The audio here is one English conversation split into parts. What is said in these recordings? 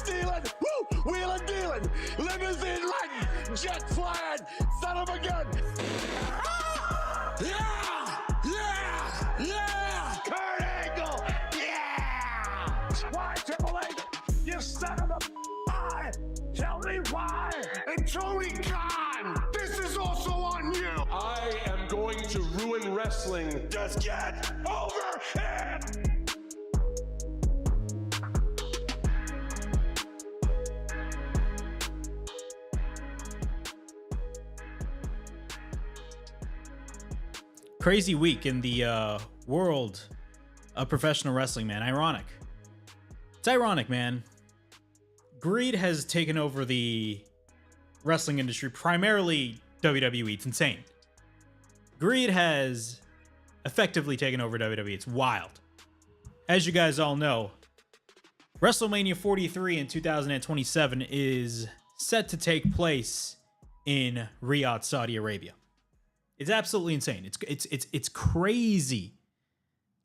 stealing, woo, wheeling dealing, limousine riding, jet flying, son of a gun. Yeah! Yeah! Yeah! Kurt Angle! Yeah! Why, Triple H? You son of a why? Tell me why! It's only gone! This is also on you! I am going to ruin wrestling. Just get over it! Crazy week in the world of professional wrestling, man. Ironic. It's ironic, man. Greed has taken over the wrestling industry, primarily WWE. It's insane. Greed has effectively taken over WWE. It's wild. As you guys all know, WrestleMania 43 in 2027 is set to take place in Riyadh, Saudi Arabia. It's absolutely insane. It's crazy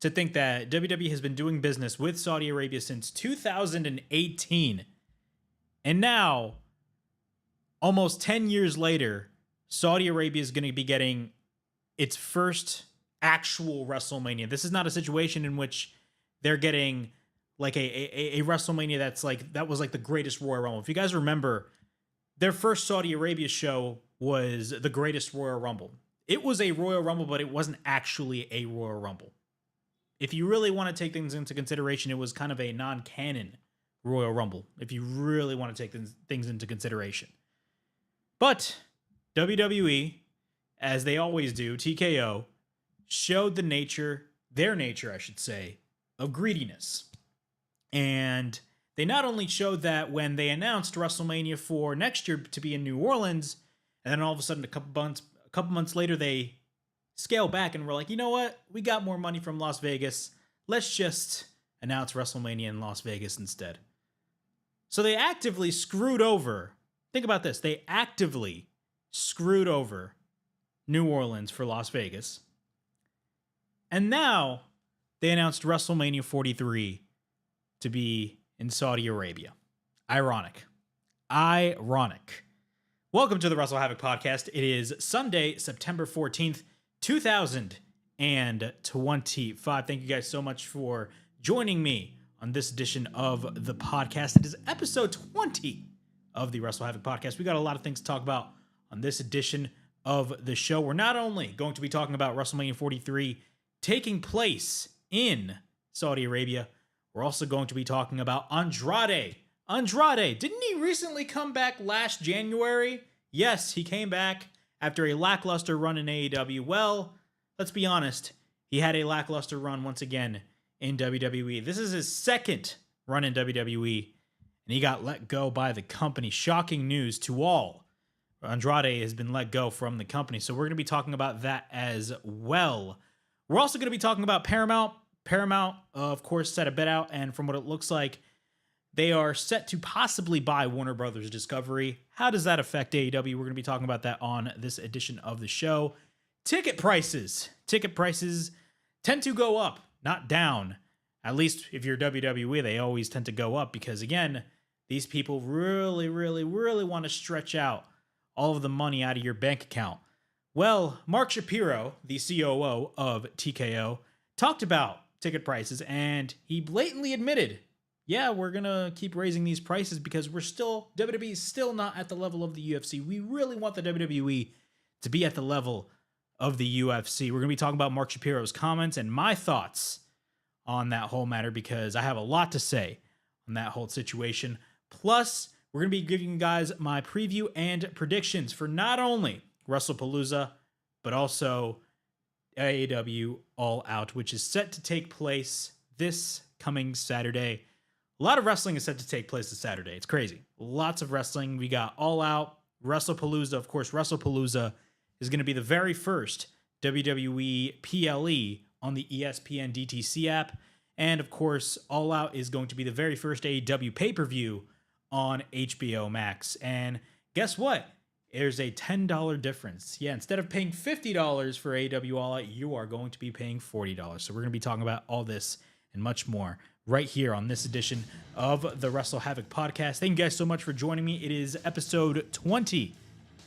to think that WWE has been doing business with Saudi Arabia since 2018. And now, almost 10 years later, Saudi Arabia is going to be getting its first actual WrestleMania. This is not a situation in which they're getting like a WrestleMania that was like the greatest Royal Rumble. If you guys remember, their first Saudi Arabia show was the greatest Royal Rumble. It was a Royal Rumble, but it wasn't actually a Royal Rumble. If you really want to take things into consideration, it was kind of a non-canon Royal Rumble, if you really want to take things into consideration. But WWE, as they always do, TKO, showed their nature, I should say, of greediness. And they not only showed that when they announced WrestleMania for next year to be in New Orleans, and then all of a sudden a couple months later, they scale back and we're like, you know what? We got more money from Las Vegas. Let's just announce WrestleMania in Las Vegas instead. So they actively screwed over. Think about this. They actively screwed over New Orleans for Las Vegas. And now they announced WrestleMania 43 to be in Saudi Arabia. Ironic. Welcome to the WrestleHavoc podcast. It is Sunday, September 14th, 2025. Thank you guys so much for joining me on this edition of the podcast. It is episode 20 of the WrestleHavoc podcast. We got a lot of things to talk about on this edition of the show. We're not only going to be talking about WrestleMania 43 taking place in Saudi Arabia, we're also going to be talking about Andrade. Didn't he recently come back last January? Yes, he came back after a lackluster run in AEW. Well, let's be honest. He had a lackluster run once again in WWE. This is his second run in WWE, and he got let go by the company. Shocking news to all. Andrade has been let go from the company, so we're going to be talking about that as well. We're also going to be talking about Paramount. Paramount, of course, set a bet out, and from what it looks like, they are set to possibly buy Warner Brothers Discovery. How does that affect AEW? We're going to be talking about that on this edition of the show. Ticket prices tend to go up, not down. At least if you're WWE, they always tend to go up because, again, these people really want to stretch out all of the money out of your bank account. Well, Mark Shapiro, the COO of TKO, talked about ticket prices, and he blatantly admitted, yeah, we're going to keep raising these prices because WWE is still not at the level of the UFC. We really want the WWE to be at the level of the UFC. We're going to be talking about Mark Shapiro's comments and my thoughts on that whole matter because I have a lot to say on that whole situation. Plus, we're going to be giving you guys my preview and predictions for not only WrestlePalooza, but also AEW All Out, which is set to take place this coming Saturday. A lot of wrestling is set to take place this Saturday. It's crazy. Lots of wrestling. We got All Out, WrestlePalooza. Of course, WrestlePalooza is going to be the very first WWE PLE on the ESPN DTC app. And of course, All Out is going to be the very first AEW pay-per-view on HBO Max. And guess what? There's a $10 difference. Yeah, instead of paying $50 for AEW All Out, you are going to be paying $40. So we're going to be talking about all this and much more right here on this edition of the WrestleHavoc podcast. Thank you guys so much for joining me. It is episode 20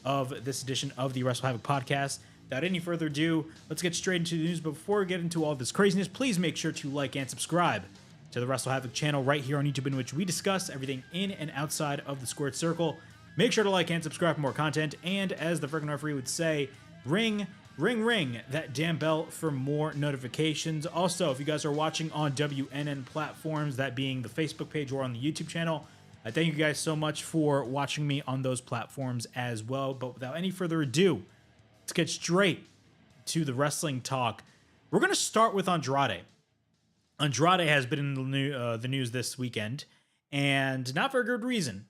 of this edition of the WrestleHavoc podcast. Without any further ado, let's get straight into the news. But before we get into all this craziness, please make sure to like and subscribe to the WrestleHavoc channel right here on YouTube, in which we discuss everything in and outside of the squared circle. Make sure to like and subscribe for more content, and as the freaking referee would say, ring that damn bell for more notifications. Also, if you guys are watching on WNN platforms, that being the Facebook page or on the YouTube channel, I thank you guys so much for watching me on those platforms as well. But without any further ado, let's get straight to the wrestling talk. We're going to start with Andrade. Andrade has been in the news this weekend, and not for a good reason.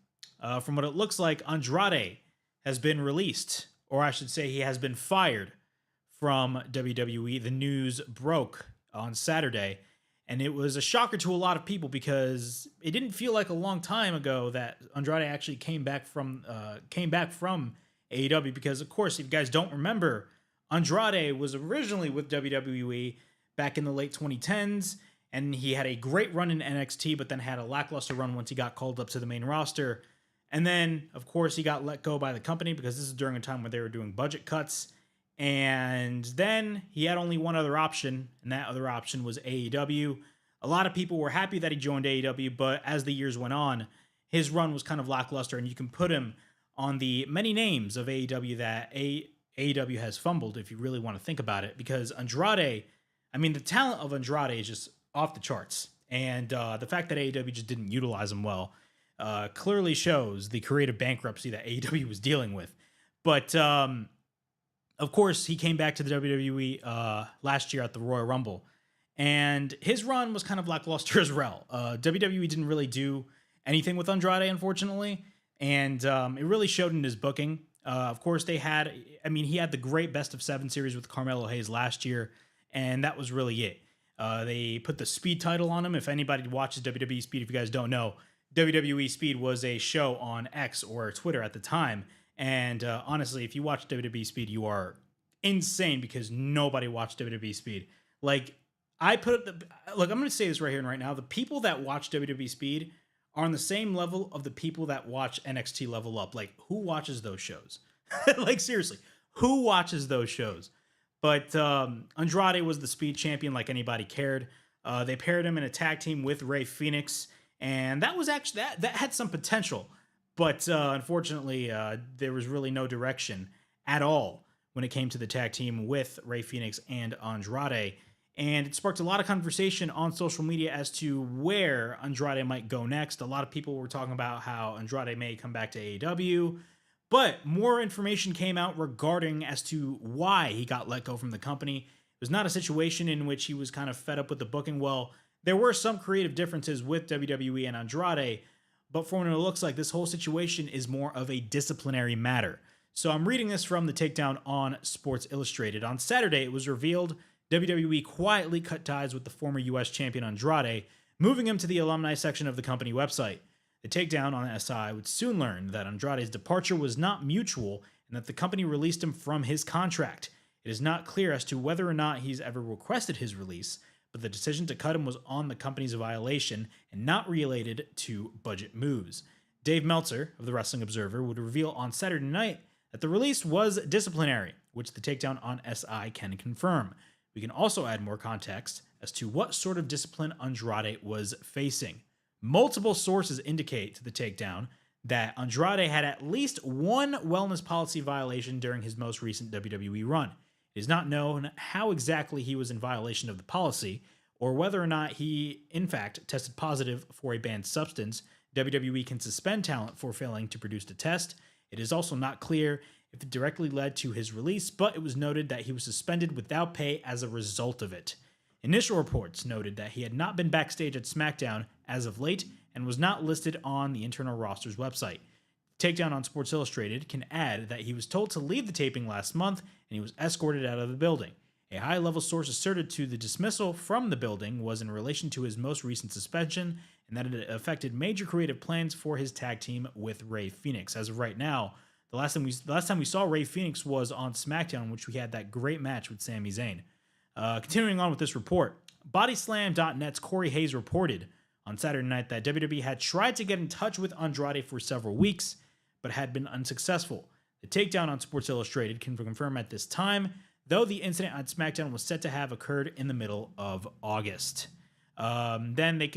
From what it looks like, Andrade has been released, or I should say he has been fired from WWE. The news broke on Saturday, and it was a shocker to a lot of people because it didn't feel like a long time ago that Andrade actually came back from AEW. Because, of course, if you guys don't remember, Andrade was originally with WWE back in the late 2010s, and he had a great run in NXT, but then had a lackluster run once he got called up to the main roster. And then, of course, he got let go by the company because this is during a time when they were doing budget cuts. And then he had only one other option, and that other option was AEW. A lot of people were happy that he joined AEW, but as the years went on, his run was kind of lackluster, and you can put him on the many names of AEW that AEW has fumbled, if you really want to think about it, because Andrade, I mean, the talent of Andrade is just off the charts, and the fact that AEW just didn't utilize him well clearly shows the creative bankruptcy that AEW was dealing with. But of course, he came back to the WWE last year at the Royal Rumble, and his run was kind of lackluster as well. WWE didn't really do anything with Andrade, unfortunately, and it really showed in his booking. Of course, he had the great Best of 7 series with Carmelo Hayes last year, and that was really it. They put the Speed title on him. If anybody watches WWE Speed, if you guys don't know, WWE Speed was a show on X or Twitter at the time. And honestly, if you watch WWE Speed, you are insane because nobody watched WWE Speed. Like, I'm going to say this right here and right now. The people that watch WWE Speed are on the same level of the people that watch NXT Level Up. Like, who watches those shows? Like, seriously, who watches those shows? But Andrade was the Speed champion like anybody cared. They paired him in a tag team with Rey Fenix, and that was actually, that had some potential. But unfortunately, there was really no direction at all when it came to the tag team with Rey Fenix and Andrade. And it sparked a lot of conversation on social media as to where Andrade might go next. A lot of people were talking about how Andrade may come back to AEW. But more information came out regarding as to why he got let go from the company. It was not a situation in which he was kind of fed up with the booking. Well, there were some creative differences with WWE and Andrade, but from what it looks like, this whole situation is more of a disciplinary matter. So I'm reading this from the takedown on Sports Illustrated. On Saturday, it was revealed WWE quietly cut ties with the former U.S. champion Andrade, moving him to the alumni section of the company website. The takedown on SI would soon learn that Andrade's departure was not mutual and that the company released him from his contract. It is not clear as to whether or not he's ever requested his release, but the decision to cut him was on the company's violation and not related to budget moves. Dave Meltzer of the Wrestling Observer would reveal on Saturday night that the release was disciplinary, which the takedown on SI can confirm. We can also add more context as to what sort of discipline Andrade was facing. Multiple sources indicate to the takedown that Andrade had at least one wellness policy violation during his most recent WWE run. It is not known how exactly he was in violation of the policy, or whether or not he, in fact, tested positive for a banned substance. WWE can suspend talent for failing to produce the test. It is also not clear if it directly led to his release, but it was noted that he was suspended without pay as a result of it. Initial reports noted that he had not been backstage at SmackDown as of late and was not listed on the internal roster's website. Takedown on Sports Illustrated can add that he was told to leave the taping last month and he was escorted out of the building. A high-level source asserted to the dismissal from the building was in relation to his most recent suspension and that it affected major creative plans for his tag team with Rey Fenix. As of right now, the last time we saw Rey Fenix was on SmackDown, in which we had that great match with Sami Zayn. Continuing on with this report, Bodyslam.net's Corey Hayes reported on Saturday night that WWE had tried to get in touch with Andrade for several weeks, but had been unsuccessful. The takedown on Sports Illustrated can confirm at this time, though the incident on SmackDown was set to have occurred in the middle of August. Then the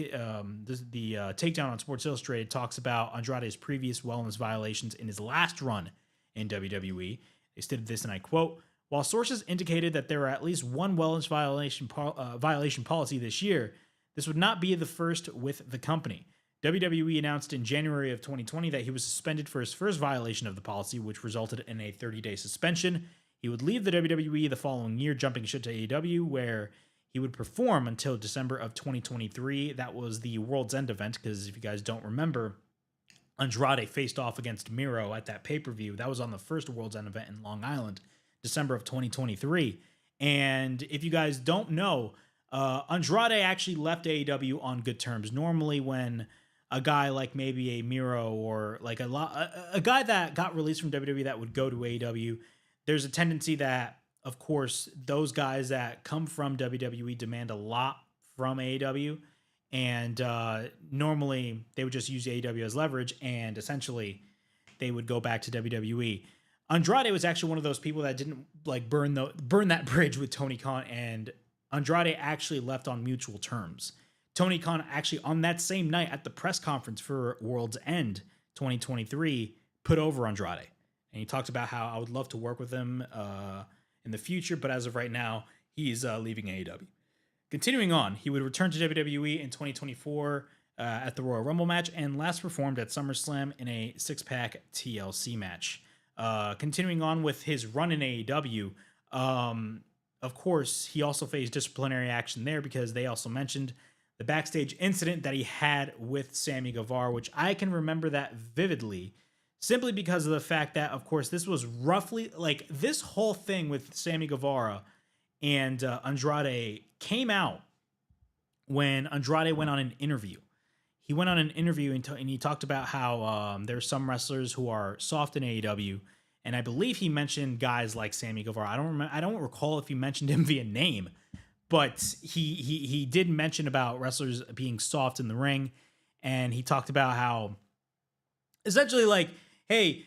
takedown on Sports Illustrated talks about Andrade's previous wellness violations in his last run in WWE. They stated this, and I quote, "While sources indicated that there were at least one wellness violation policy this year, this would not be the first with the company. WWE announced in January of 2020 that he was suspended for his first violation of the policy, which resulted in a 30-day suspension. He would leave the WWE the following year, jumping ship to AEW, where he would perform until December of 2023. That was the World's End event, because if you guys don't remember, Andrade faced off against Miro at that pay-per-view. That was on the first World's End event in Long Island, December of 2023. And if you guys don't know, Andrade actually left AEW on good terms. Normally when a guy like maybe a Miro or like a guy that got released from WWE that would go to AEW, there's a tendency that, of course, those guys that come from WWE demand a lot from AEW, and normally they would just use AEW as leverage, and essentially they would go back to WWE. Andrade was actually one of those people that didn't like burn that bridge with Tony Khan, and Andrade actually left on mutual terms. Tony Khan actually on that same night at the press conference for World's End 2023 put over Andrade. And he talked about how I would love to work with him in the future, but as of right now, he's leaving AEW. Continuing on, he would return to WWE in 2024 at the Royal Rumble match and last performed at SummerSlam in a six-pack TLC match. Continuing on with his run in AEW, of course, he also faced disciplinary action there because they also mentioned the backstage incident that he had with Sammy Guevara, which I can remember that vividly, simply because of the fact that, of course, this was roughly like this whole thing with Sammy Guevara and Andrade came out when Andrade went on an interview. He went on an interview and he talked about how there's some wrestlers who are soft in AEW, and I believe he mentioned guys like Sammy Guevara. I don't recall if he mentioned him via name, but he did mention about wrestlers being soft in the ring, and he talked about how essentially like, hey,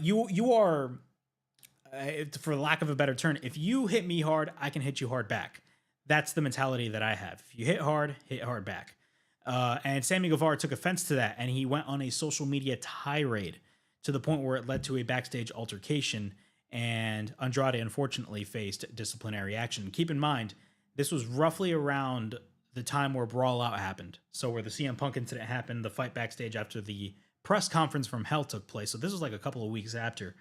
you are, for lack of a better term, if you hit me hard, I can hit you hard back. That's the mentality that I have. If you hit hard back. And Sammy Guevara took offense to that, and he went on a social media tirade to the point where it led to a backstage altercation, and Andrade unfortunately faced disciplinary action. Keep in mind, this was roughly around the time where Brawl Out happened. So where the CM Punk incident happened, the fight backstage after the press conference from Hell took place. So this was like a couple of weeks after.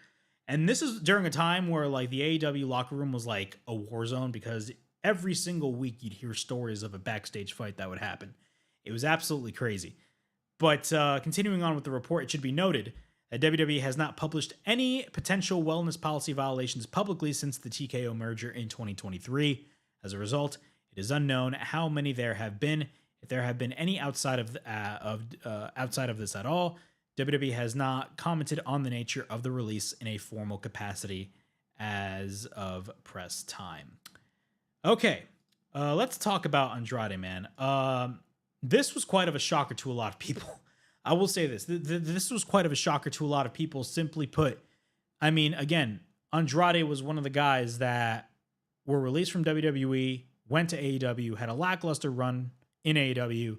And this is during a time where like the AEW locker room was like a war zone, because every single week you'd hear stories of a backstage fight that would happen. It was absolutely crazy. But continuing on with the report, it should be noted that WWE has not published any potential wellness policy violations publicly since the TKO merger in 2023. As a result, it is unknown how many there have been. If there have been any outside of this at all, WWE has not commented on the nature of the release in a formal capacity as of press time. Okay, let's talk about Andrade, man. This was quite of a shocker to a lot of people. I will say this. This was quite of a shocker to a lot of people, simply put. I mean, again, Andrade was one of the guys that were released from WWE, went to AEW, had a lackluster run in AEW,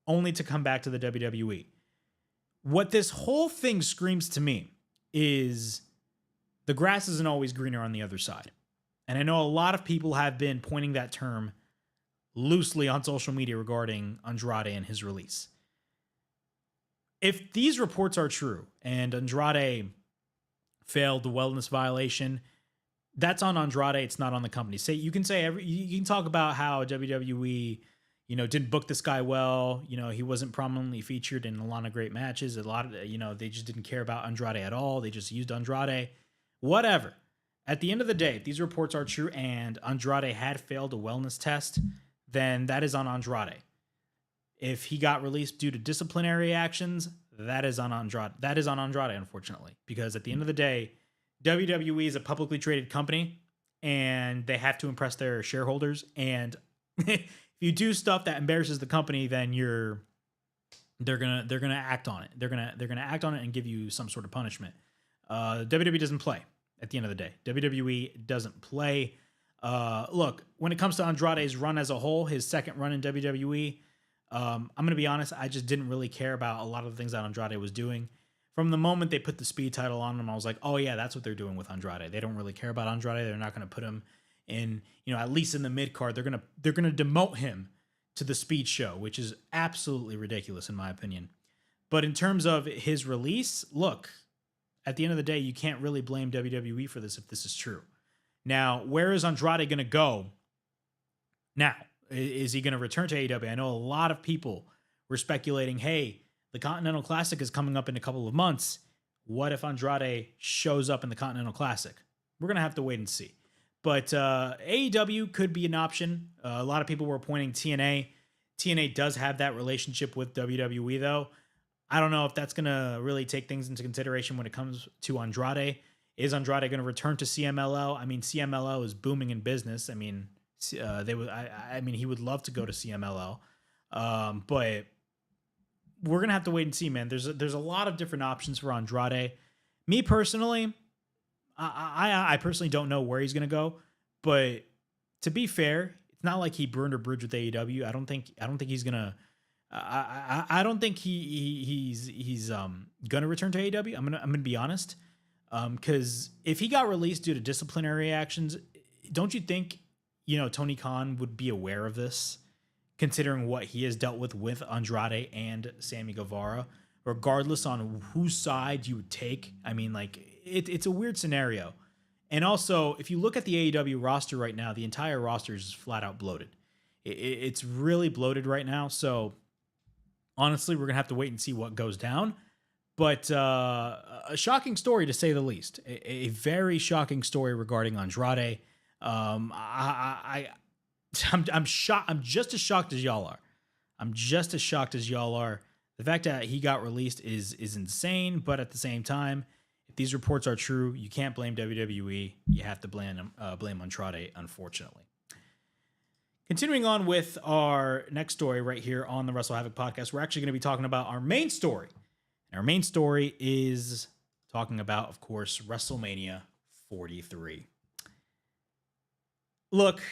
only to come back to the WWE. What this whole thing screams to me is the grass isn't always greener on the other side. And I know a lot of people have been pointing that term loosely on social media regarding Andrade and his release. If these reports are true and Andrade failed the wellness violation, that's on Andrade. It's not on the company. You can talk about how WWE, didn't book this guy well. He wasn't prominently featured in a lot of great matches. They just didn't care about Andrade at all. They just used Andrade. Whatever. At the end of the day, if these reports are true and Andrade had failed a wellness test, then that is on Andrade. If he got released due to disciplinary actions, that is on Andrade. That is on Andrade, unfortunately, because at the end of the day, WWE is a publicly traded company and they have to impress their shareholders. And if you do stuff that embarrasses the company, then they're gonna act on it. They're gonna act on it and give you some sort of punishment. WWE doesn't play at the end of the day. WWE doesn't play. Look, when it comes to Andrade's run as a whole, his second run in WWE, I'm going to be honest, I just didn't really care about a lot of the things that Andrade was doing. From the moment they put the speed title on him, I was like, oh yeah, that's what they're doing with Andrade. They don't really care about Andrade. They're not going to put him in, at least in the mid card. They're going to demote him to the speed show, which is absolutely ridiculous in my opinion. But in terms of his release, look, at the end of the day, you can't really blame WWE for this if this is true. Now, where is Andrade going to go now? Is he going to return to AEW? I know a lot of people were speculating, hey, the Continental Classic is coming up in a couple of months. What if Andrade shows up in the Continental Classic? We're going to have to wait and see. But AEW could be an option. A lot of people were pointing TNA. TNA does have that relationship with WWE, though. I don't know if that's going to really take things into consideration when it comes to Andrade. Is Andrade going to return to CMLL? I mean, CMLL is booming in business. I mean, he would love to go to CMLL, but we're gonna have to wait and see, man. There's a lot of different options for Andrade. Me personally, I personally don't know where he's gonna go, but to be fair, it's not like he burned a bridge with AEW. I don't think he's gonna. I don't think he's gonna return to AEW. I'm gonna be honest. Because if he got released due to disciplinary actions, don't you think, Tony Khan would be aware of this, considering what he has dealt with Andrade and Sammy Guevara, regardless on whose side you would take? I mean, like, it's a weird scenario. And also, if you look at the AEW roster right now, the entire roster is flat out bloated. It's really bloated right now. So, honestly, we're going to have to wait and see what goes down. But a shocking story, to say the least. A very shocking story regarding Andrade. I'm shocked. I'm just as shocked as y'all are. The fact that he got released is insane. But at the same time, if these reports are true, you can't blame WWE. You have to blame Andrade, unfortunately. Continuing on with our next story right here on the WrestleHavoc podcast, we're actually going to be talking about our main story. Our main story is talking about, of course, WrestleMania 43. Look,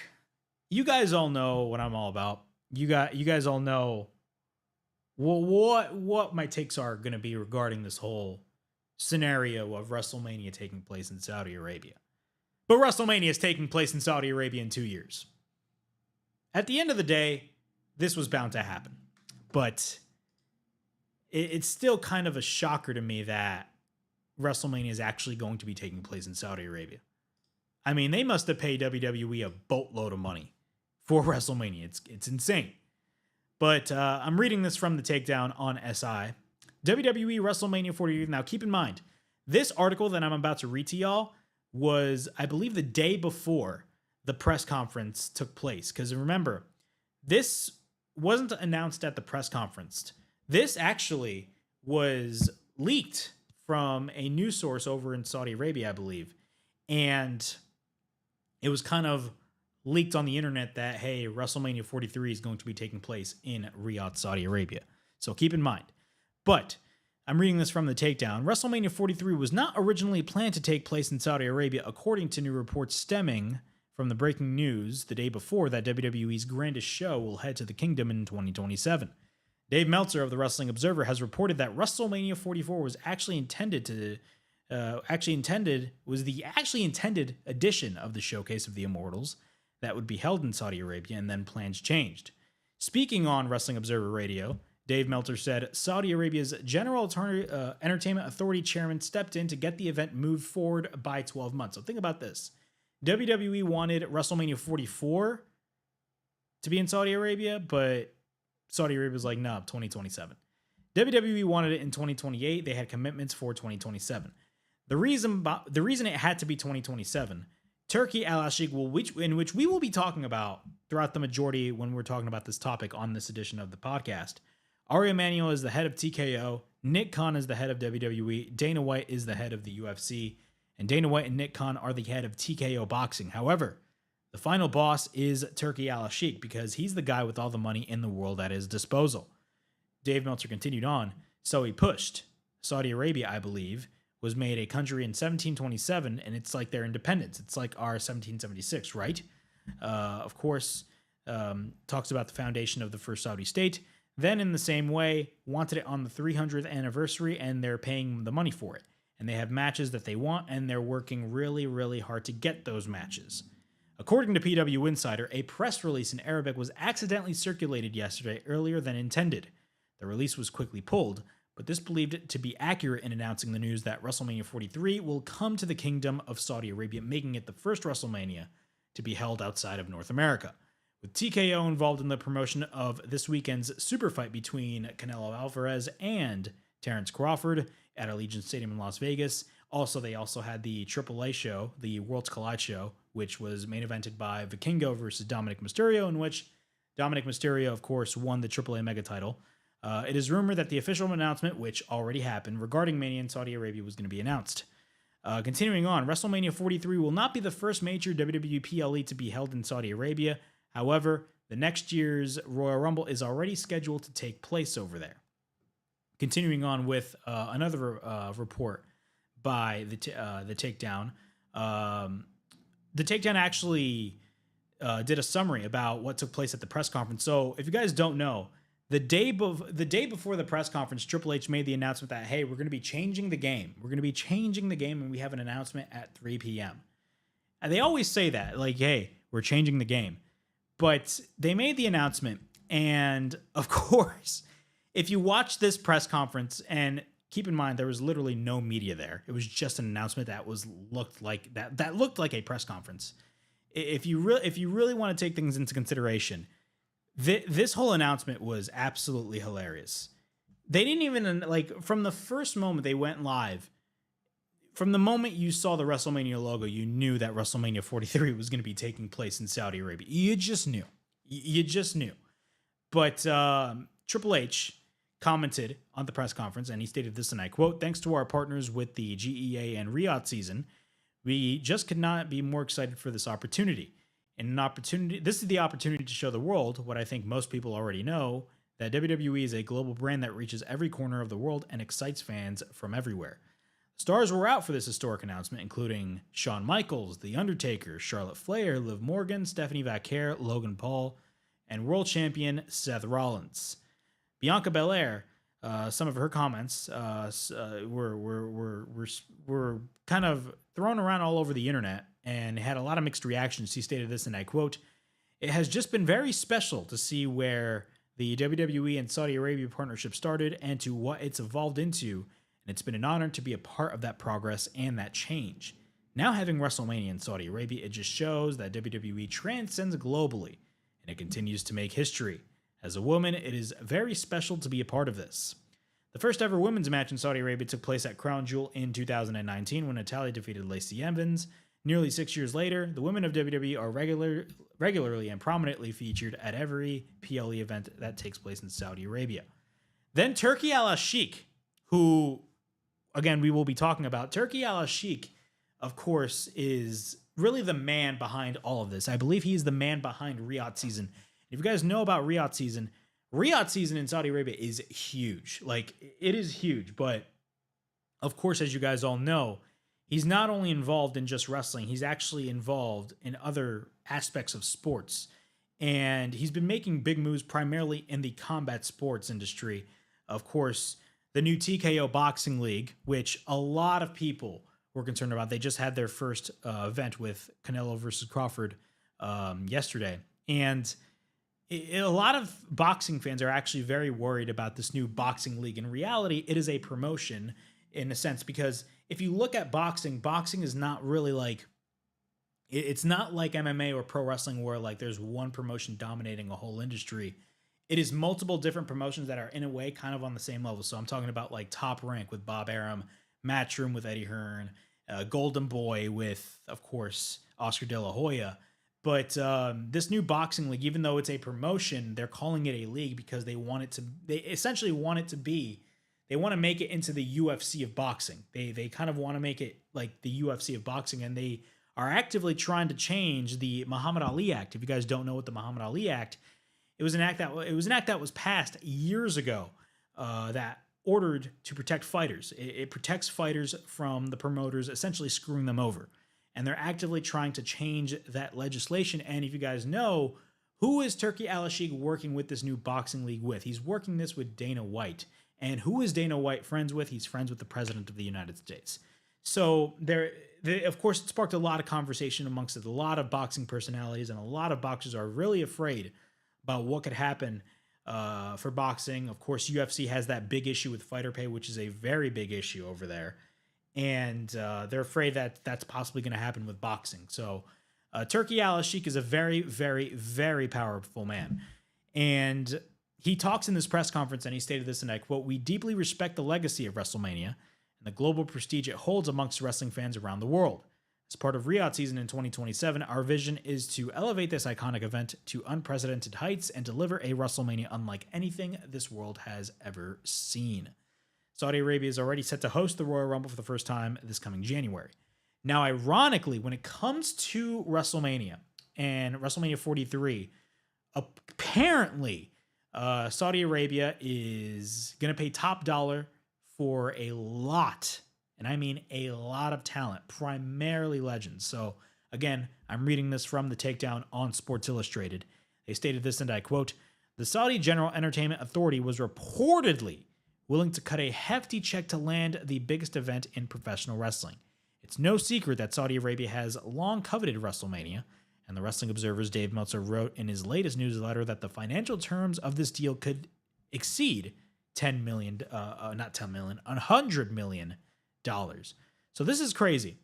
you guys all know what I'm all about. You guys all know what my takes are going to be regarding this whole scenario of WrestleMania taking place in Saudi Arabia. But WrestleMania is taking place in Saudi Arabia in 2 years. At the end of the day, this was bound to happen. But it's still kind of a shocker to me that WrestleMania is actually going to be taking place in Saudi Arabia. I mean, they must have paid WWE a boatload of money for WrestleMania. It's insane. But I'm reading this from the takedown on SI. WWE WrestleMania 43. Now, keep in mind, this article that I'm about to read to y'all was, I believe, the day before the press conference took place. Because remember, this wasn't announced at the press conference. This actually was leaked from a news source over in Saudi Arabia, I believe. And it was kind of leaked on the internet that, hey, WrestleMania 43 is going to be taking place in Riyadh, Saudi Arabia. So keep in mind. But I'm reading this from the takedown. WrestleMania 43 was not originally planned to take place in Saudi Arabia, according to new reports stemming from the breaking news the day before that WWE's grandest show will head to the kingdom in 2027. Dave Meltzer of the Wrestling Observer has reported that WrestleMania 44 was actually intended edition of the Showcase of the Immortals that would be held in Saudi Arabia, and then plans changed. Speaking on Wrestling Observer Radio, Dave Meltzer said Saudi Arabia's General Entertainment Authority chairman stepped in to get the event moved forward by 12 months. So think about this. WWE wanted WrestleMania 44 to be in Saudi Arabia, but Saudi Arabia was like, no, 2027. WWE wanted it in 2028. They had commitments for 2027. The reason it had to be 2027, Turkey Al-Ashik, in which we will be talking about throughout the majority when we're talking about this topic on this edition of the podcast. Ari Emanuel is the head of TKO. Nick Khan is the head of WWE. Dana White is the head of the UFC. And Dana White and Nick Khan are the head of TKO Boxing. However, The final boss is Turki Al-Sheikh because he's the guy with all the money in the world at his disposal. Dave Meltzer continued on, so he pushed. Saudi Arabia, I believe, was made a country in 1727, and it's like their independence. It's like our 1776, right? Of course, talks about the foundation of the first Saudi state. Then, in the same way, wanted it on the 300th anniversary, and they're paying the money for it. And they have matches that they want, and they're working really, really hard to get those matches. According to PW Insider, a press release in Arabic was accidentally circulated yesterday earlier than intended. The release was quickly pulled, but this believed to be accurate in announcing the news that WrestleMania 43 will come to the Kingdom of Saudi Arabia, making it the first WrestleMania to be held outside of North America. With TKO involved in the promotion of this weekend's super fight between Canelo Alvarez and Terrence Crawford at Allegiant Stadium in Las Vegas. They also had the AAA show, the Worlds Collide show, which was main evented by Vikingo versus Dominic Mysterio, in which Dominic Mysterio, of course, won the AAA Mega title. It is rumored that the official announcement, which already happened, regarding Mania in Saudi Arabia was going to be announced. Continuing on, WrestleMania 43 will not be the first major WWE PLE to be held in Saudi Arabia. However, the next year's Royal Rumble is already scheduled to take place over there. Continuing on with another report by the Takedown. The Takedown actually did a summary about what took place at the press conference. So if you guys don't know, the day before the press conference, Triple H made the announcement that, hey, we're going to be changing the game. We're going to be changing the game, and we have an announcement at 3 p.m. And they always say that, like, hey, we're changing the game. But they made the announcement, and of course, if you watch this press conference, and keep in mind there was literally no media there, it was just an announcement that looked like a press conference. If you really want to take things into consideration, this whole announcement was absolutely hilarious. They didn't even, like, from the first moment they went live, from the moment you saw the WrestleMania logo, you knew that WrestleMania 43 was going to be taking place in Saudi Arabia. You just knew. You just knew. But Triple H commented on the press conference, and he stated this, and I quote, "Thanks to our partners with the GEA and Riyadh season, we just could not be more excited for this opportunity. This is the opportunity to show the world what I think most people already know, that WWE is a global brand that reaches every corner of the world and excites fans from everywhere. Stars were out for this historic announcement, including Shawn Michaels, The Undertaker, Charlotte Flair, Liv Morgan, Stephanie Vaquer, Logan Paul, and world champion Seth Rollins. Bianca Belair, some of her comments were kind of thrown around all over the internet and had a lot of mixed reactions. She stated this, and I quote, "It has just been very special to see where the WWE and Saudi Arabia partnership started and to what it's evolved into, and it's been an honor to be a part of that progress and that change. Now having WrestleMania in Saudi Arabia, it just shows that WWE transcends globally, and it continues to make history. As a woman, it is very special to be a part of this." The first ever women's match in Saudi Arabia took place at Crown Jewel in 2019 when Natalya defeated Lacey Evans. Nearly 6 years later, the women of WWE are regularly and prominently featured at every PLE event that takes place in Saudi Arabia. Then Turki Al-Sheikh, who, again, we will be talking about. Turki Al-Sheikh, of course, is really the man behind all of this. I believe he is the man behind Riyadh season. If you guys know about Riyadh season in Saudi Arabia is huge. Like, it is huge. But, of course, as you guys all know, he's not only involved in just wrestling, he's actually involved in other aspects of sports. And he's been making big moves primarily in the combat sports industry. Of course, the new TKO Boxing League, which a lot of people were concerned about. They just had their first event with Canelo versus Crawford yesterday. And a lot of boxing fans are actually very worried about this new boxing league. In reality, it is a promotion in a sense, because if you look at boxing, boxing is not really like, it's not like MMA or pro wrestling where like there's one promotion dominating a whole industry. It is multiple different promotions that are in a way kind of on the same level. So I'm talking about like Top Rank with Bob Arum, Matchroom with Eddie Hearn, Golden Boy with, of course, Oscar De La Hoya. But this new boxing league, even though it's a promotion, they're calling it a league because they essentially want it to be, they want to make it into the UFC of boxing. They kind of want to make it like the UFC of boxing, and they are actively trying to change the Muhammad Ali Act. If you guys don't know what the Muhammad Ali Act, it was an act that was passed years ago that ordered to protect fighters. It protects fighters from the promoters essentially screwing them over. And they're actively trying to change that legislation. And if you guys know, who is Turki Al-Sheikh working with this new boxing league with? He's working this with Dana White. And who is Dana White friends with? He's friends with the President of the United States. So of course, it sparked a lot of conversation amongst a lot of boxing personalities, and a lot of boxers are really afraid about what could happen for boxing. Of course, UFC has that big issue with fighter pay, which is a very big issue over there. And they're afraid that that's possibly going to happen with boxing. So Turki Al-Sheikh is a very, very, very powerful man. And he talks in this press conference, and he stated this, and I quote, "We deeply respect the legacy of WrestleMania and the global prestige it holds amongst wrestling fans around the world. As part of Riyadh season in 2027, our vision is to elevate this iconic event to unprecedented heights and deliver a WrestleMania unlike anything this world has ever seen." Saudi Arabia is already set to host the Royal Rumble for the first time this coming January. Now, ironically, when it comes to WrestleMania and WrestleMania 43, apparently Saudi Arabia is going to pay top dollar for a lot, and I mean a lot of talent, primarily legends. So again, I'm reading this from the takedown on Sports Illustrated. They stated this, and I quote, "The Saudi General Entertainment Authority was reportedly willing to cut a hefty check to land the biggest event in professional wrestling. It's no secret that Saudi Arabia has long coveted WrestleMania, and the Wrestling Observer's Dave Meltzer wrote in his latest newsletter that the financial terms of this deal could exceed $100 million. So this is crazy.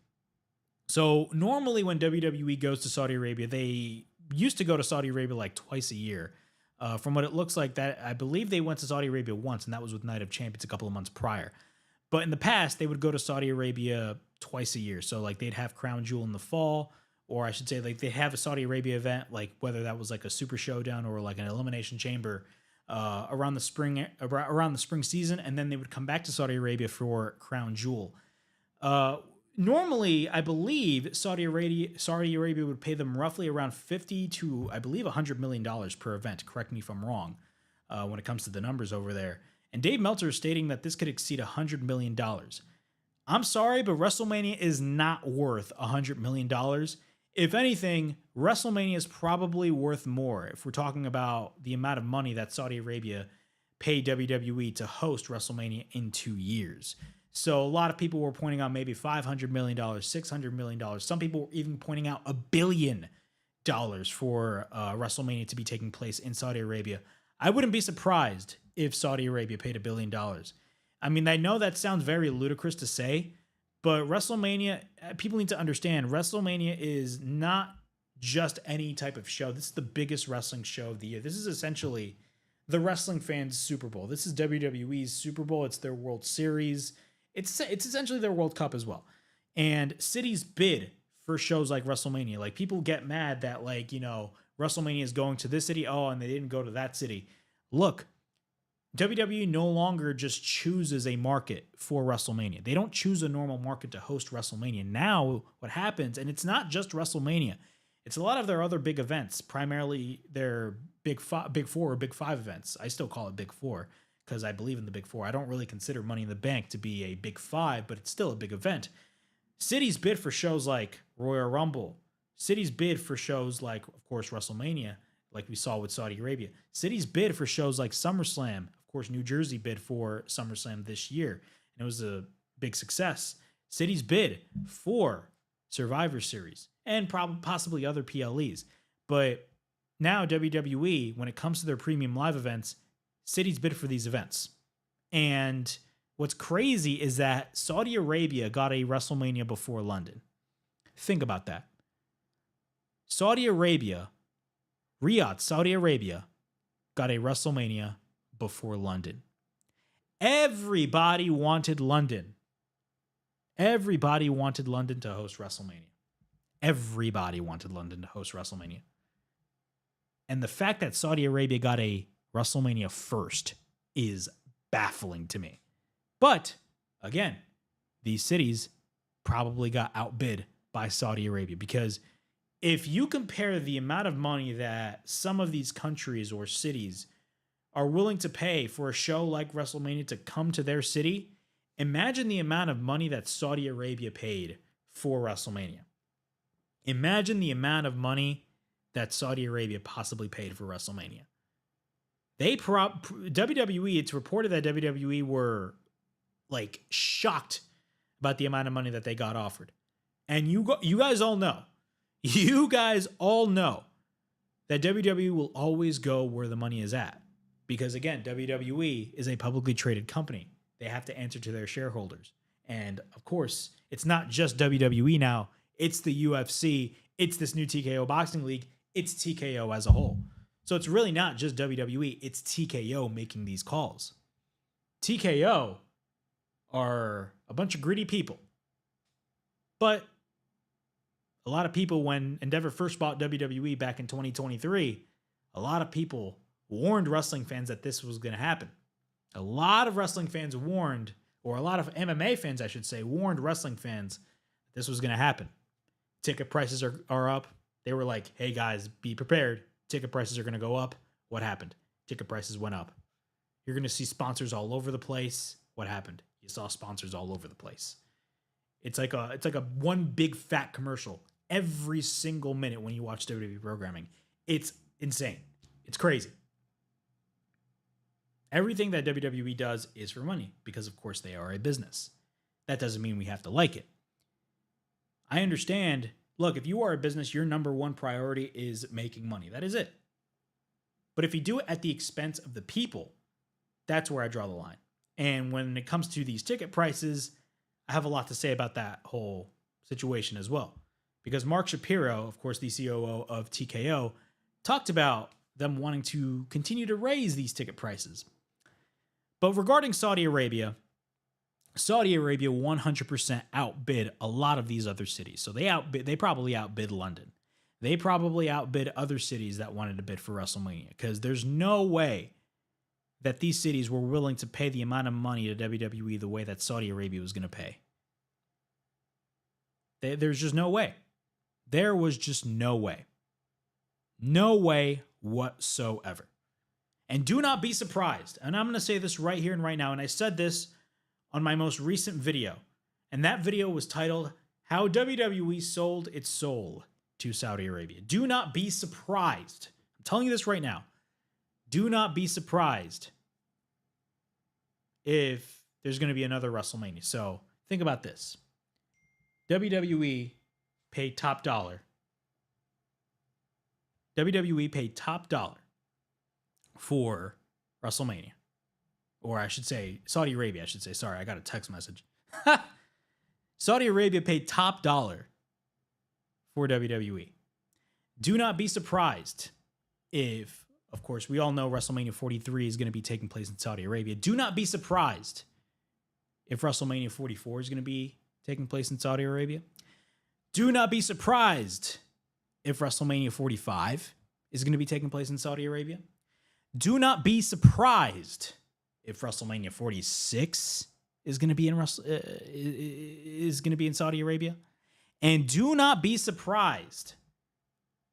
So normally when WWE goes to Saudi Arabia, they used to go to Saudi Arabia like twice a year. From what it looks like, that I believe they went to Saudi Arabia once, and that was with Night of Champions a couple of months prior. But in the past, they would go to Saudi Arabia twice a year. So like they'd have Crown Jewel in the fall, or I should say like they'd have a Saudi Arabia event, like whether that was like a Super Showdown or like an Elimination Chamber around the spring season, and then they would come back to Saudi Arabia for Crown Jewel. Normally, I believe Saudi Arabia would pay them roughly around $50 to, I believe, $100 million per event. Correct me if I'm wrong when it comes to the numbers over there. And Dave Meltzer is stating that this could exceed $100 million. I'm sorry, but WrestleMania is not worth $100 million. If anything, WrestleMania is probably worth more if we're talking about the amount of money that Saudi Arabia paid WWE to host WrestleMania in 2 years. So a lot of people were pointing out maybe $500 million, $600 million. Some people were even pointing out $1 billion for WrestleMania to be taking place in Saudi Arabia. I wouldn't be surprised if Saudi Arabia paid $1 billion. I mean, I know that sounds very ludicrous to say, but WrestleMania, people need to understand, WrestleMania is not just any type of show. This is the biggest wrestling show of the year. This is essentially the wrestling fans' Super Bowl. This is WWE's Super Bowl. It's their World Series. It's essentially their World Cup as well. And cities bid for shows like WrestleMania. Like, people get mad that, like, you know, WrestleMania is going to this city. Oh, and they didn't go to that city. Look, WWE no longer just chooses a market for WrestleMania. They don't choose a normal market to host WrestleMania. Now what happens, and it's not just WrestleMania, it's a lot of their other big events, primarily their big four or big five events. I still call it Big Four because I believe in the Big Four. I don't really consider Money in the Bank to be a Big Five, but it's still a big event. Cities bid for shows like Royal Rumble. Cities bid for shows like, of course, WrestleMania, like we saw with Saudi Arabia. Cities bid for shows like SummerSlam. Of course, New Jersey bid for SummerSlam this year, and it was a big success. Cities bid for Survivor Series and possibly other PLEs. But now WWE, when it comes to their premium live events, cities bid for these events. And what's crazy is that Saudi Arabia got a WrestleMania before London. Think about that. Saudi Arabia, Riyadh, Saudi Arabia, got a WrestleMania before London. Everybody wanted London. Everybody wanted London to host WrestleMania. Everybody wanted London to host WrestleMania. And the fact that Saudi Arabia got a WrestleMania first is baffling to me. But, again, these cities probably got outbid by Saudi Arabia. Because if you compare the amount of money that some of these countries or cities are willing to pay for a show like WrestleMania to come to their city, imagine the amount of money that Saudi Arabia paid for WrestleMania. Imagine the amount of money that Saudi Arabia possibly paid for WrestleMania. WWE, it's reported that WWE were like shocked about the amount of money that they got offered. And you guys all know that WWE will always go where the money is at. Because again, WWE is a publicly traded company. They have to answer to their shareholders. And of course, it's not just WWE now. It's the UFC. It's this new TKO boxing league. It's TKO as a whole. So it's really not just WWE. It's TKO making these calls. TKO are a bunch of greedy people. But a lot of people, when Endeavor first bought WWE back in 2023, a lot of people warned wrestling fans that this was going to happen. A lot of wrestling fans warned, or a lot of MMA fans, I should say, warned wrestling fans that this was going to happen. Ticket prices are up. They were like, hey guys, be prepared. Ticket prices are going to go up. What happened? Ticket prices went up. You're going to see sponsors all over the place. What happened? You saw sponsors all over the place. It's like a one big fat commercial every single minute when you watch WWE programming. It's insane. It's crazy. Everything that WWE does is for money because, of course, they are a business. That doesn't mean we have to like it. I understand. Look, if you are a business, your number one priority is making money. That is it. But if you do it at the expense of the people, that's where I draw the line. And when it comes to these ticket prices, I have a lot to say about that whole situation as well. Because Mark Shapiro, of course, the COO of TKO, talked about them wanting to continue to raise these ticket prices. But regarding Saudi Arabia 100% outbid a lot of these other cities. So they probably outbid London. They probably outbid other cities that wanted to bid for WrestleMania, because there's no way that these cities were willing to pay the amount of money to WWE the way that Saudi Arabia was going to pay. There's just no way. There was just no way. No way whatsoever. And do not be surprised. And I'm going to say this right here and right now. And I said this on my most recent video. And that video was titled, How WWE Sold Its Soul to Saudi Arabia. Do not be surprised. I'm telling you this right now. Do not be surprised if there's going to be another WrestleMania. So think about this. WWE paid top dollar. WWE paid top dollar for WrestleMania. Or I should say, Saudi Arabia, I should say. Sorry, I got a text message. Saudi Arabia paid top dollar for WWE. Do not be surprised if, of course, we all know WrestleMania 43 is going to be taking place in Saudi Arabia. Do not be surprised if WrestleMania 44 is going to be taking place in Saudi Arabia. Do not be surprised if WrestleMania 45 is going to be taking place in Saudi Arabia. Do not be surprised if WrestleMania 46 is going to be in Saudi Arabia. And do not be surprised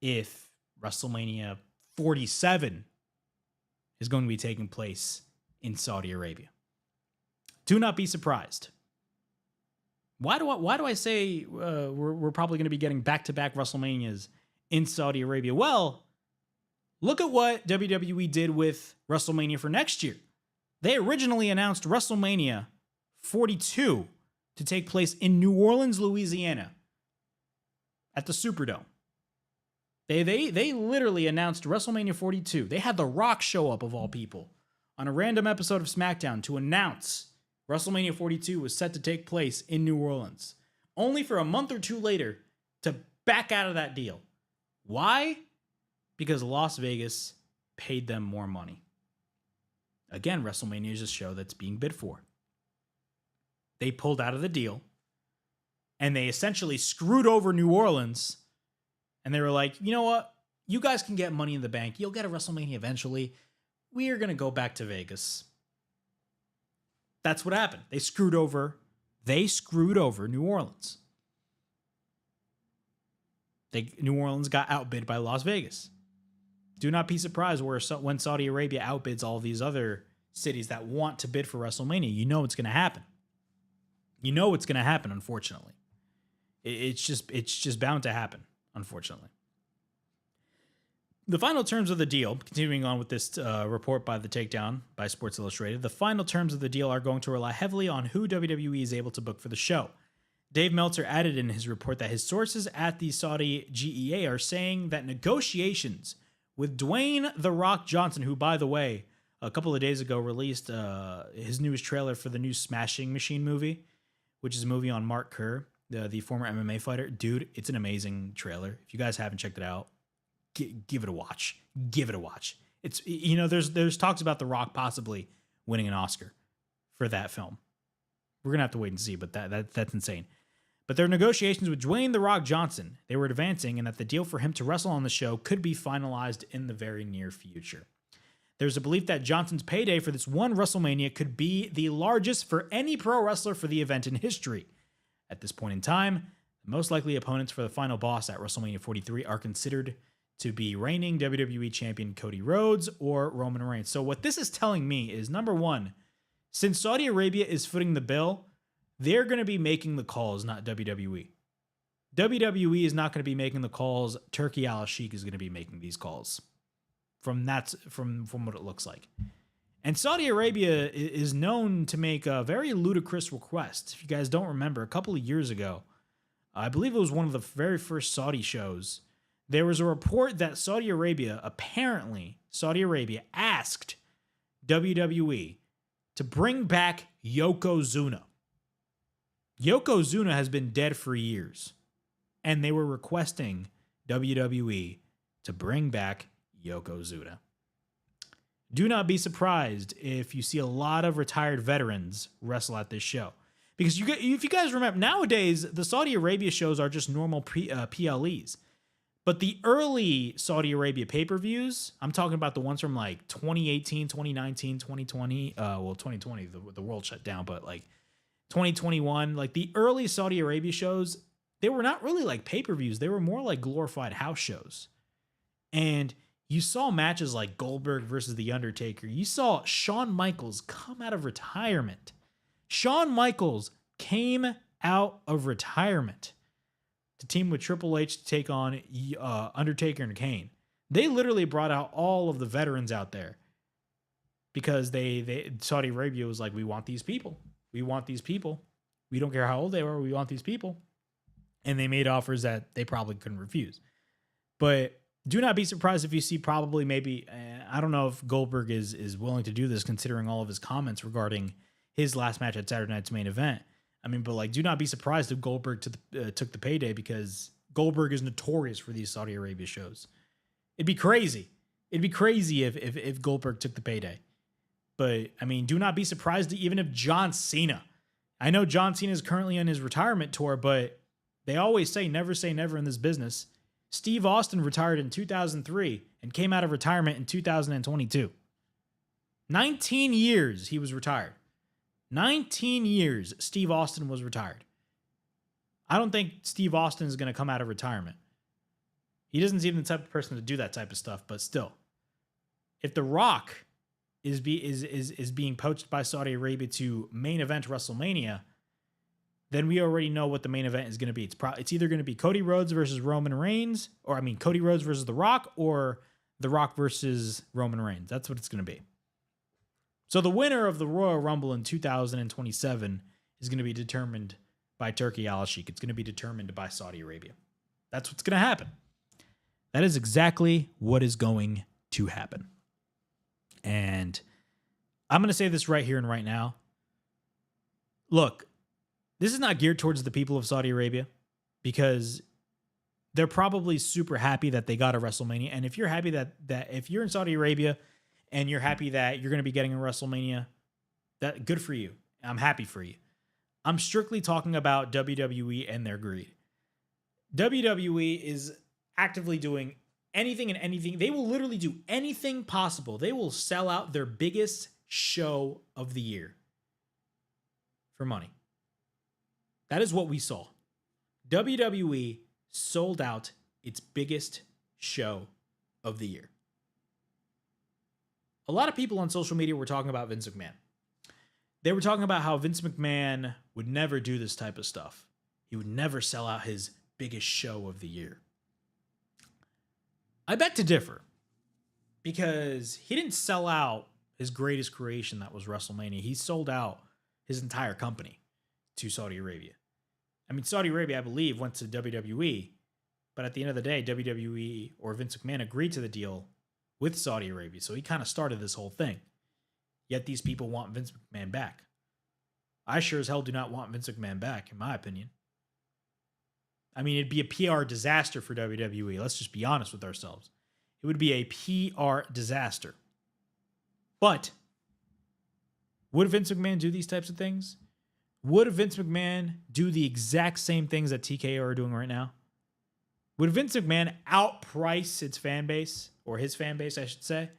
if WrestleMania 47 is going to be taking place in Saudi Arabia. Do not be surprised. Why do I say we're probably going to be getting back-to-back WrestleManias in Saudi Arabia? Well, look at what WWE did with WrestleMania for next year. They originally announced WrestleMania 42 to take place in New Orleans, Louisiana, at the Superdome. They literally announced WrestleMania 42. They had The Rock show up, of all people, on a random episode of SmackDown to announce WrestleMania 42 was set to take place in New Orleans, only for a month or two later to back out of that deal. Why? Because Las Vegas paid them more money. Again, WrestleMania is a show that's being bid for. They pulled out of the deal, and they essentially screwed over New Orleans, and they were like, you know what? You guys can get Money in the Bank. You'll get a WrestleMania eventually. We are going to go back to Vegas. That's what happened. They screwed over New Orleans. New Orleans got outbid by Las Vegas. Do not be surprised when Saudi Arabia outbids all these other cities that want to bid for WrestleMania. You know it's going to happen. You know it's going to happen, unfortunately. It's just bound to happen, unfortunately. The final terms of the deal, continuing on with this report by The Takedown by Sports Illustrated, the final terms of the deal are going to rely heavily on who WWE is able to book for the show. Dave Meltzer added in his report that his sources at the Saudi GEA are saying that negotiations with Dwayne "The Rock" Johnson, who, by the way, a couple of days ago released his newest trailer for the new Smashing Machine movie, which is a movie on Mark Kerr, the former MMA fighter. Dude, it's an amazing trailer. If you guys haven't checked it out, give it a watch. Give it a watch. It's, there's talks about The Rock possibly winning an Oscar for that film. We're gonna have to wait and see, but that's insane. But their negotiations with Dwayne "The Rock" Johnson, they were advancing, and that the deal for him to wrestle on the show could be finalized in the very near future. There's a belief that Johnson's payday for this one WrestleMania could be the largest for any pro wrestler for the event in history. At this point in time, the most likely opponents for the final boss at WrestleMania 43 are considered to be reigning WWE champion Cody Rhodes or Roman Reigns. So what this is telling me is, number one, since Saudi Arabia is footing the bill, they're going to be making the calls, not WWE. WWE is not going to be making the calls. Turkey Al-Sheikh is going to be making these calls. From what it looks like. And Saudi Arabia is known to make a very ludicrous request. If you guys don't remember, a couple of years ago, I believe it was one of the very first Saudi shows, there was a report that Saudi Arabia asked WWE to bring back Yokozuna. Yokozuna has been dead for years, and they were requesting WWE to bring back Yokozuna. Do not be surprised if you see a lot of retired veterans wrestle at this show. Because if you guys remember, nowadays, the Saudi Arabia shows are just normal PLEs. But the early Saudi Arabia pay-per-views, I'm talking about the ones from like 2018, 2019, 2020. 2020, the world shut down, but like 2021, like the early Saudi Arabia shows, they were not really like pay-per-views. They were more like glorified house shows. And you saw matches like Goldberg versus The Undertaker. You saw Shawn Michaels come out of retirement. Shawn Michaels came out of retirement to team with Triple H to take on Undertaker and Kane. They literally brought out all of the veterans out there because Saudi Arabia was like, we want these people. We want these people. We don't care how old they were. We want these people. And they made offers that they probably couldn't refuse. But do not be surprised if you see probably maybe, I don't know if Goldberg is willing to do this considering all of his comments regarding his last match at Saturday Night's Main Event. I mean, but like, do not be surprised if Goldberg took the payday because Goldberg is notorious for these Saudi Arabia shows. It'd be crazy. It'd be crazy if Goldberg took the payday. But I mean, do not be surprised even if John Cena. I know John Cena is currently on his retirement tour, but they always say never in this business. Steve Austin retired in 2003 and came out of retirement in 2022. 19 years he was retired. 19 years Steve Austin was retired. I don't think Steve Austin is going to come out of retirement. He doesn't seem the type of person to do that type of stuff, but still. If The Rock is being poached by Saudi Arabia to main event WrestleMania, then we already know what the main event is going to be. It's either going to be Cody Rhodes versus Roman Reigns, Cody Rhodes versus The Rock, or The Rock versus Roman Reigns. That's what it's going to be. So the winner of the Royal Rumble in 2027 is going to be determined by Turkey Al-Sheikh. It's going to be determined by Saudi Arabia. That's what's going to happen. That is exactly what is going to happen. And I'm going to say this right here and right now. Look, this is not geared towards the people of Saudi Arabia because they're probably super happy that they got a WrestleMania. And if you're happy that if you're in Saudi Arabia and you're happy that you're going to be getting a WrestleMania, that good for you. I'm happy for you. I'm strictly talking about WWE and their greed. WWE is actively doing anything and anything. They will literally do anything possible. They will sell out their biggest show of the year for money. That is what we saw. WWE sold out its biggest show of the year. A lot of people on social media were talking about Vince McMahon. They were talking about how Vince McMahon would never do this type of stuff. He would never sell out his biggest show of the year. I beg to differ, because he didn't sell out his greatest creation, that was WrestleMania. He sold out his entire company to Saudi Arabia. I mean, Saudi Arabia, I believe, went to WWE, but at the end of the day, WWE or Vince McMahon agreed to the deal with Saudi Arabia, so he kind of started this whole thing. Yet these people want Vince McMahon back. I sure as hell do not want Vince McMahon back, in my opinion. I mean, it'd be a PR disaster for WWE. Let's just be honest with ourselves. It would be a PR disaster. But would Vince McMahon do these types of things? Would Vince McMahon do the exact same things that TKO are doing right now? Would Vince McMahon outprice its fan base, or his fan base, I should say,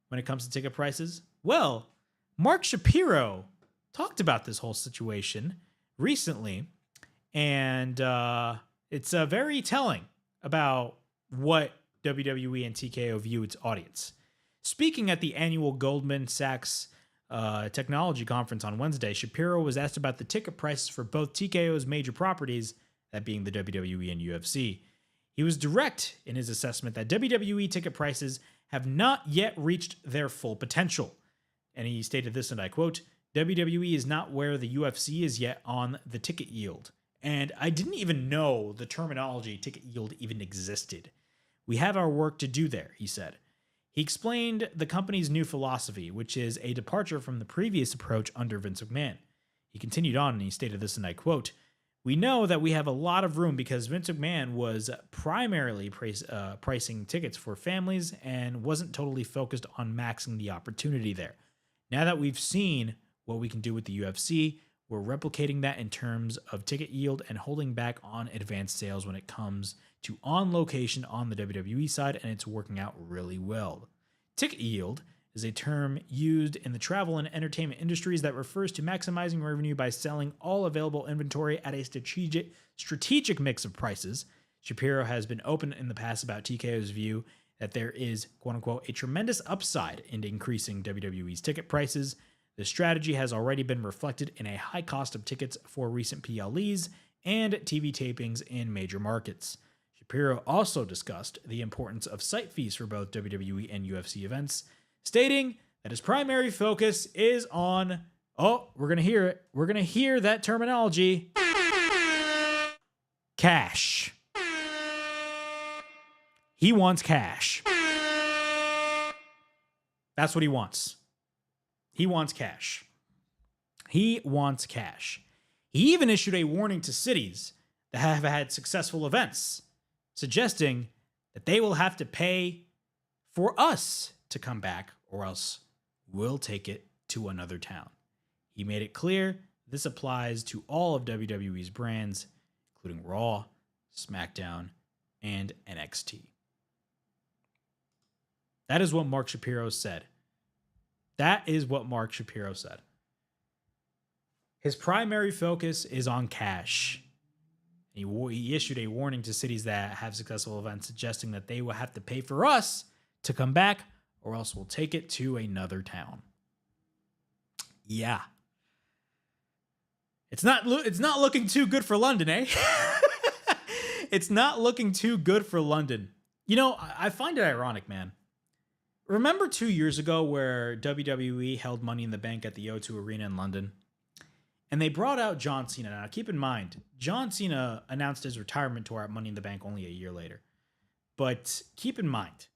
when it comes to ticket prices? Well, Mark Shapiro talked about this whole situation recently, and it's very telling about what WWE and TKO view its audience. Speaking at the annual Goldman Sachs technology conference on Wednesday, Shapiro was asked about the ticket prices for both TKO's major properties, that being the WWE and UFC. He was direct in his assessment that WWE ticket prices have not yet reached their full potential. And he stated this, and I quote, "WWE is not where the UFC is yet on the ticket yield." And I didn't even know the terminology ticket yield even existed. "We have our work to do there," he said. He explained the company's new philosophy, which is a departure from the previous approach under Vince McMahon. He continued on and he stated this, and I quote, "We know that we have a lot of room because Vince McMahon was primarily pricing tickets for families and wasn't totally focused on maxing the opportunity there. Now that we've seen what we can do with the UFC, we're replicating that in terms of ticket yield and holding back on advanced sales when it comes to on location on the WWE side, and it's working out really well." Ticket yield is a term used in the travel and entertainment industries that refers to maximizing revenue by selling all available inventory at a strategic mix of prices. Shapiro has been open in the past about TKO's view that there is, quote unquote, a tremendous upside in increasing WWE's ticket prices. The strategy has already been reflected in a high cost of tickets for recent PLEs and TV tapings in major markets. Shapiro also discussed the importance of site fees for both WWE and UFC events, stating that his primary focus is on, we're going to hear it. We're going to hear that terminology. Cash. He wants cash. That's what he wants. He wants cash. He wants cash. He even issued a warning to cities that have had successful events, suggesting that they will have to pay for us to come back, or else we'll take it to another town. He made it clear this applies to all of WWE's brands, including Raw, SmackDown, and NXT. That is what Mark Shapiro said. That is what Mark Shapiro said. His primary focus is on cash. He issued a warning to cities that have successful events, suggesting that they will have to pay for us to come back, or else we'll take it to another town. Yeah. It's not looking too good for London, eh? It's not looking too good for London. You know, I find it ironic, man. Remember 2 years ago where WWE held Money in the Bank at the O2 Arena in London? And they brought out John Cena. Now, keep in mind, John Cena announced his retirement tour at Money in the Bank only a year later. But keep in mind,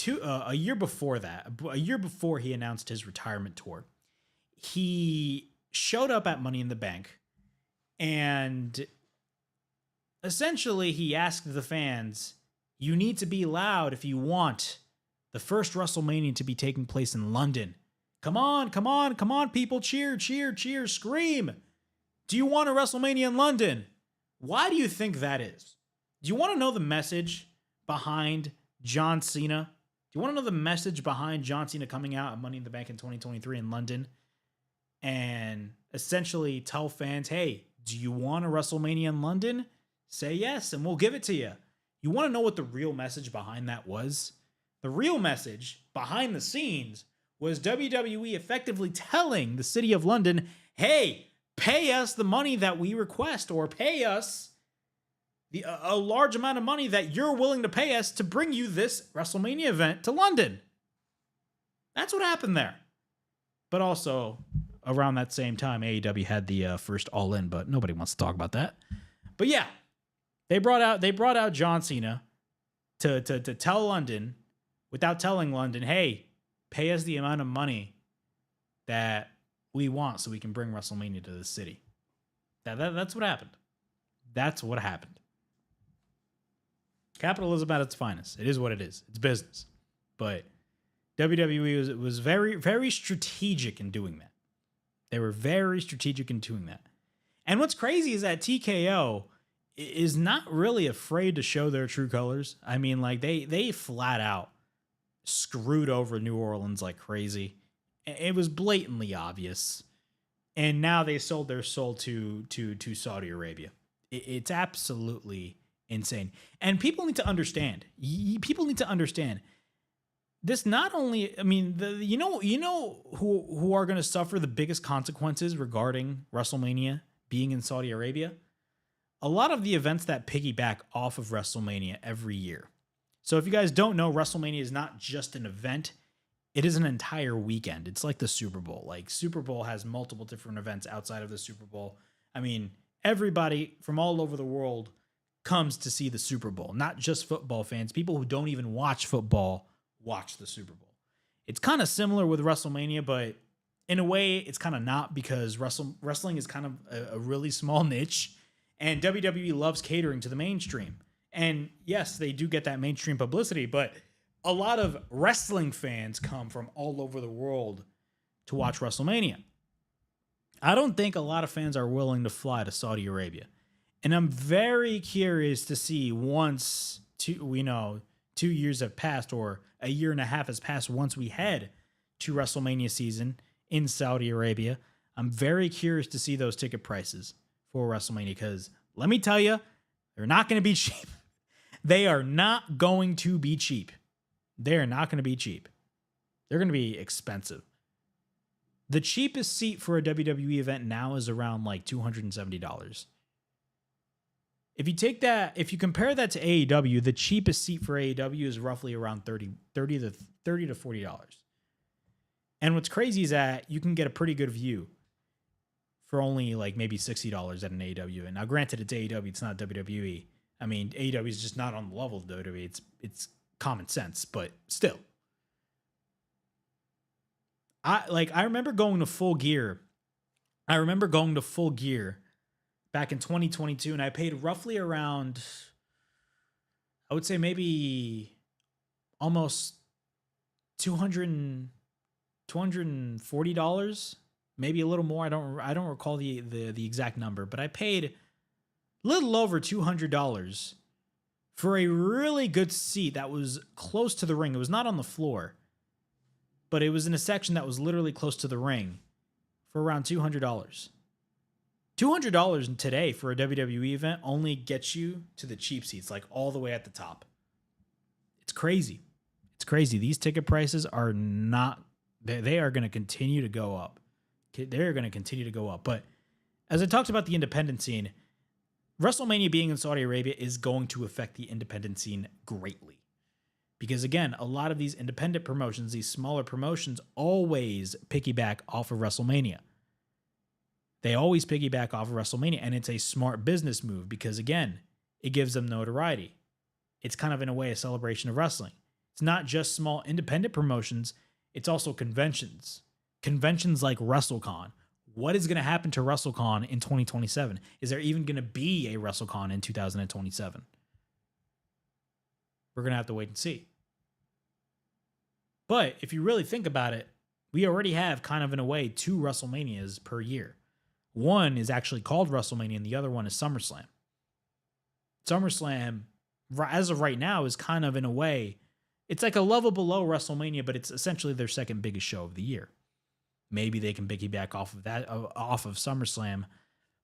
a year before he announced his retirement tour, he showed up at Money in the Bank, and essentially he asked the fans, "You need to be loud if you want the first WrestleMania to be taking place in London. Come on, come on, come on, people. Cheer, cheer, cheer, scream. Do you want a WrestleMania in London?" Why do you think that is? Do you want to know the message behind John Cena? Do you want to know the message behind John Cena coming out at Money in the Bank in 2023 in London and essentially tell fans, hey, do you want a WrestleMania in London? Say yes, and we'll give it to you. You want to know what the real message behind that was? The real message behind the scenes was WWE effectively telling the city of London, hey, pay us the money that we request, or pay us a large amount of money that you're willing to pay us to bring you this WrestleMania event to London. That's what happened there. But also, around that same time, AEW had the first All In, but nobody wants to talk about that. But yeah, they brought out John Cena to tell London, without telling London, hey, pay us the amount of money that we want so we can bring WrestleMania to the city. That's what happened. That's what happened. Capitalism at its finest. It is what it is. It's business. But WWE was very, very strategic in doing that. They were very strategic in doing that. And what's crazy is that TKO is not really afraid to show their true colors. I mean, like they flat out screwed over New Orleans like crazy. It was blatantly obvious. And now they sold their soul to Saudi Arabia. It's absolutely insane. And people need to understand. People need to understand. This not only, I mean, you know who are going to suffer the biggest consequences regarding WrestleMania being in Saudi Arabia? A lot of the events that piggyback off of WrestleMania every year. So if you guys don't know, WrestleMania is not just an event. It is an entire weekend. It's like the Super Bowl. Like Super Bowl has multiple different events outside of the Super Bowl. I mean, everybody from all over the world comes to see the Super Bowl, not just football fans. People who don't even watch football watch the Super Bowl. It's kind of similar with WrestleMania, but in a way, it's kind of not, because wrestling is kind of a really small niche, and WWE loves catering to the mainstream. And yes, they do get that mainstream publicity, but a lot of wrestling fans come from all over the world to watch WrestleMania. I don't think a lot of fans are willing to fly to Saudi Arabia. And I'm very curious to see once 2 years have passed, or a year and a half has passed once we head to WrestleMania season in Saudi Arabia. I'm very curious to see those ticket prices for WrestleMania, because let me tell you, they're not going to be cheap. They are not going to be cheap. They're not going to be cheap. They're going to be expensive. The cheapest seat for a WWE event now is around like $270. If you compare that to AEW, the cheapest seat for AEW is roughly around $30 to $40. And what's crazy is that you can get a pretty good view for only like maybe $60 at an AEW event. Now, granted, it's AEW, it's not WWE. I mean, AEW is just not on the level of WWE. It's common sense, but still. I remember going to Full Gear. back in 2022, and I paid roughly around, I would say maybe almost $240, maybe a little more. I don't recall the exact number, but I paid a little over $200 for a really good seat that was close to the ring. It was not on the floor, but it was in a section that was literally close to the ring for around $200. $200 today for a WWE event only gets you to the cheap seats, like all the way at the top. It's crazy. It's crazy. These ticket prices are not, they are going to continue to go up. They're going to continue to go up. But as I talked about the independent scene, WrestleMania being in Saudi Arabia is going to affect the independent scene greatly. Because again, a lot of these independent promotions, these smaller promotions, always piggyback off of WrestleMania. They always piggyback off of WrestleMania, and it's a smart business move because, again, it gives them notoriety. It's kind of, in a way, a celebration of wrestling. It's not just small independent promotions, it's also conventions. Conventions like WrestleCon. What is going to happen to WrestleCon in 2027? Is there even going to be a WrestleCon in 2027? We're going to have to wait and see. But if you really think about it, we already have kind of, in a way, 2 WrestleManias per year. One is actually called WrestleMania, and the other one is SummerSlam. SummerSlam, as of right now, is kind of, in a way, it's like a level below WrestleMania, but it's essentially their second biggest show of the year. Maybe they can piggyback off of that, off of SummerSlam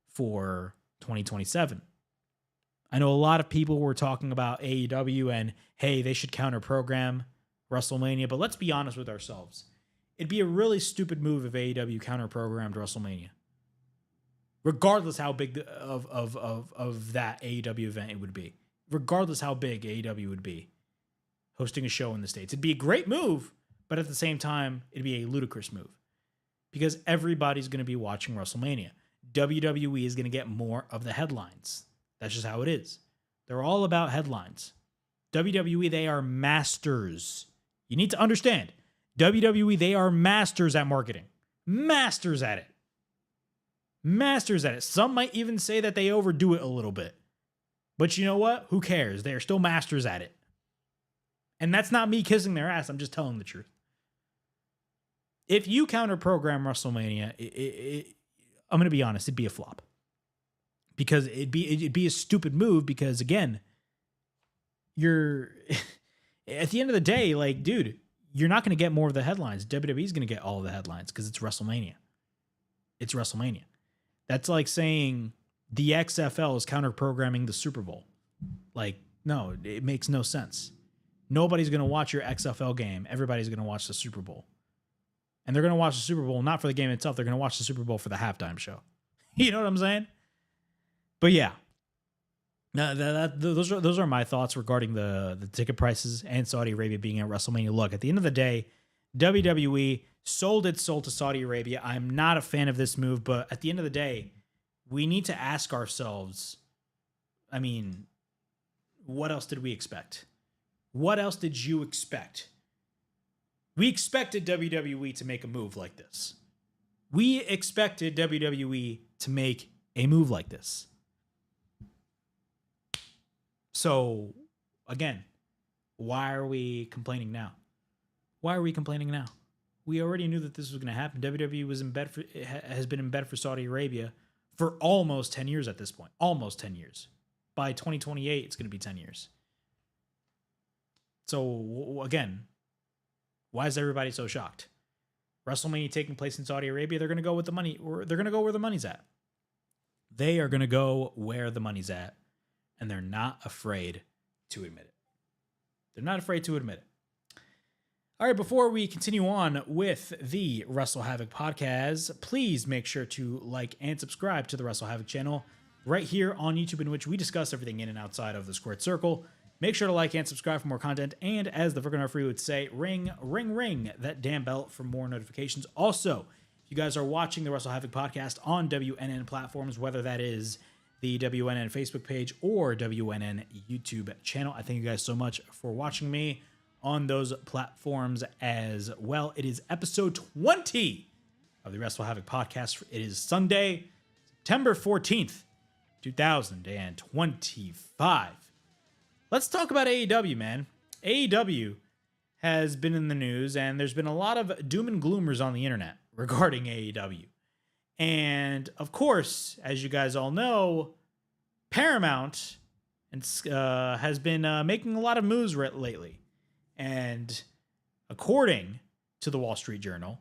for 2027. I know a lot of people were talking about AEW and, hey, they should counter program WrestleMania, but let's be honest with ourselves. It'd be a really stupid move if AEW counter programmed WrestleMania. Regardless how big of that AEW event it would be. Regardless how big AEW would be hosting a show in the States. It'd be a great move, but at the same time, it'd be a ludicrous move. Because everybody's going to be watching WrestleMania. WWE is going to get more of the headlines. That's just how it is. They're all about headlines. WWE, they are masters. You need to understand. WWE, they are masters at marketing. Masters at it. Masters at it. Some might even say that they overdo it a little bit. But you know what? Who cares? They are still masters at it. And that's not me kissing their ass. I'm just telling the truth. If you counter program WrestleMania, I'm going to be honest, it'd be a flop. Because it'd be a stupid move because, again, you're at the end of the day, like, dude, you're not going to get more of the headlines. WWE's going to get all of the headlines because it's WrestleMania. It's WrestleMania. That's like saying the XFL is counter-programming the Super Bowl. Like, no, it makes no sense. Nobody's going to watch your XFL game. Everybody's going to watch the Super Bowl. And they're going to watch the Super Bowl not for the game itself. They're going to watch the Super Bowl for the halftime show. You know what I'm saying? But yeah. Those are my thoughts regarding the ticket prices and Saudi Arabia being at WrestleMania. Look, at the end of the day, WWE sold its soul to Saudi Arabia. I'm not a fan of this move, but at the end of the day, we need to ask ourselves, I mean, what else did we expect? What else did you expect? We expected WWE to make a move like this. We expected WWE to make a move like this. So, again, why are we complaining now? Why are we complaining now? We already knew that this was going to happen. WWE has been in bed for Saudi Arabia for almost 10 years at this point. Almost 10 years. By 2028, it's going to be 10 years. So, again, why is everybody so shocked? WrestleMania taking place in Saudi Arabia, they're going to go with the money, or they're going to go where the money's at. They are going to go where the money's at, and they're not afraid to admit it. They're not afraid to admit it. All right, before we continue on with the WrestleHavoc podcast, please make sure to like and subscribe to the WrestleHavoc channel right here on YouTube, in which we discuss everything in and outside of the squared circle. Make sure to like and subscribe for more content. And as the freaking referee would say, ring, ring, ring that damn bell for more notifications. Also, if you guys are watching the WrestleHavoc podcast on WNN platforms, whether that is the WNN Facebook page or WNN YouTube channel, I thank you guys so much for watching me on those platforms as well. It is episode 20 of the WrestleHavoc podcast. It is Sunday, September 14th, 2025. Let's talk about AEW, man. AEW has been in the news, and there's been a lot of doom and gloomers on the internet regarding AEW. And, of course, as you guys all know, Paramount has been making a lot of moves lately. And according to the Wall Street Journal,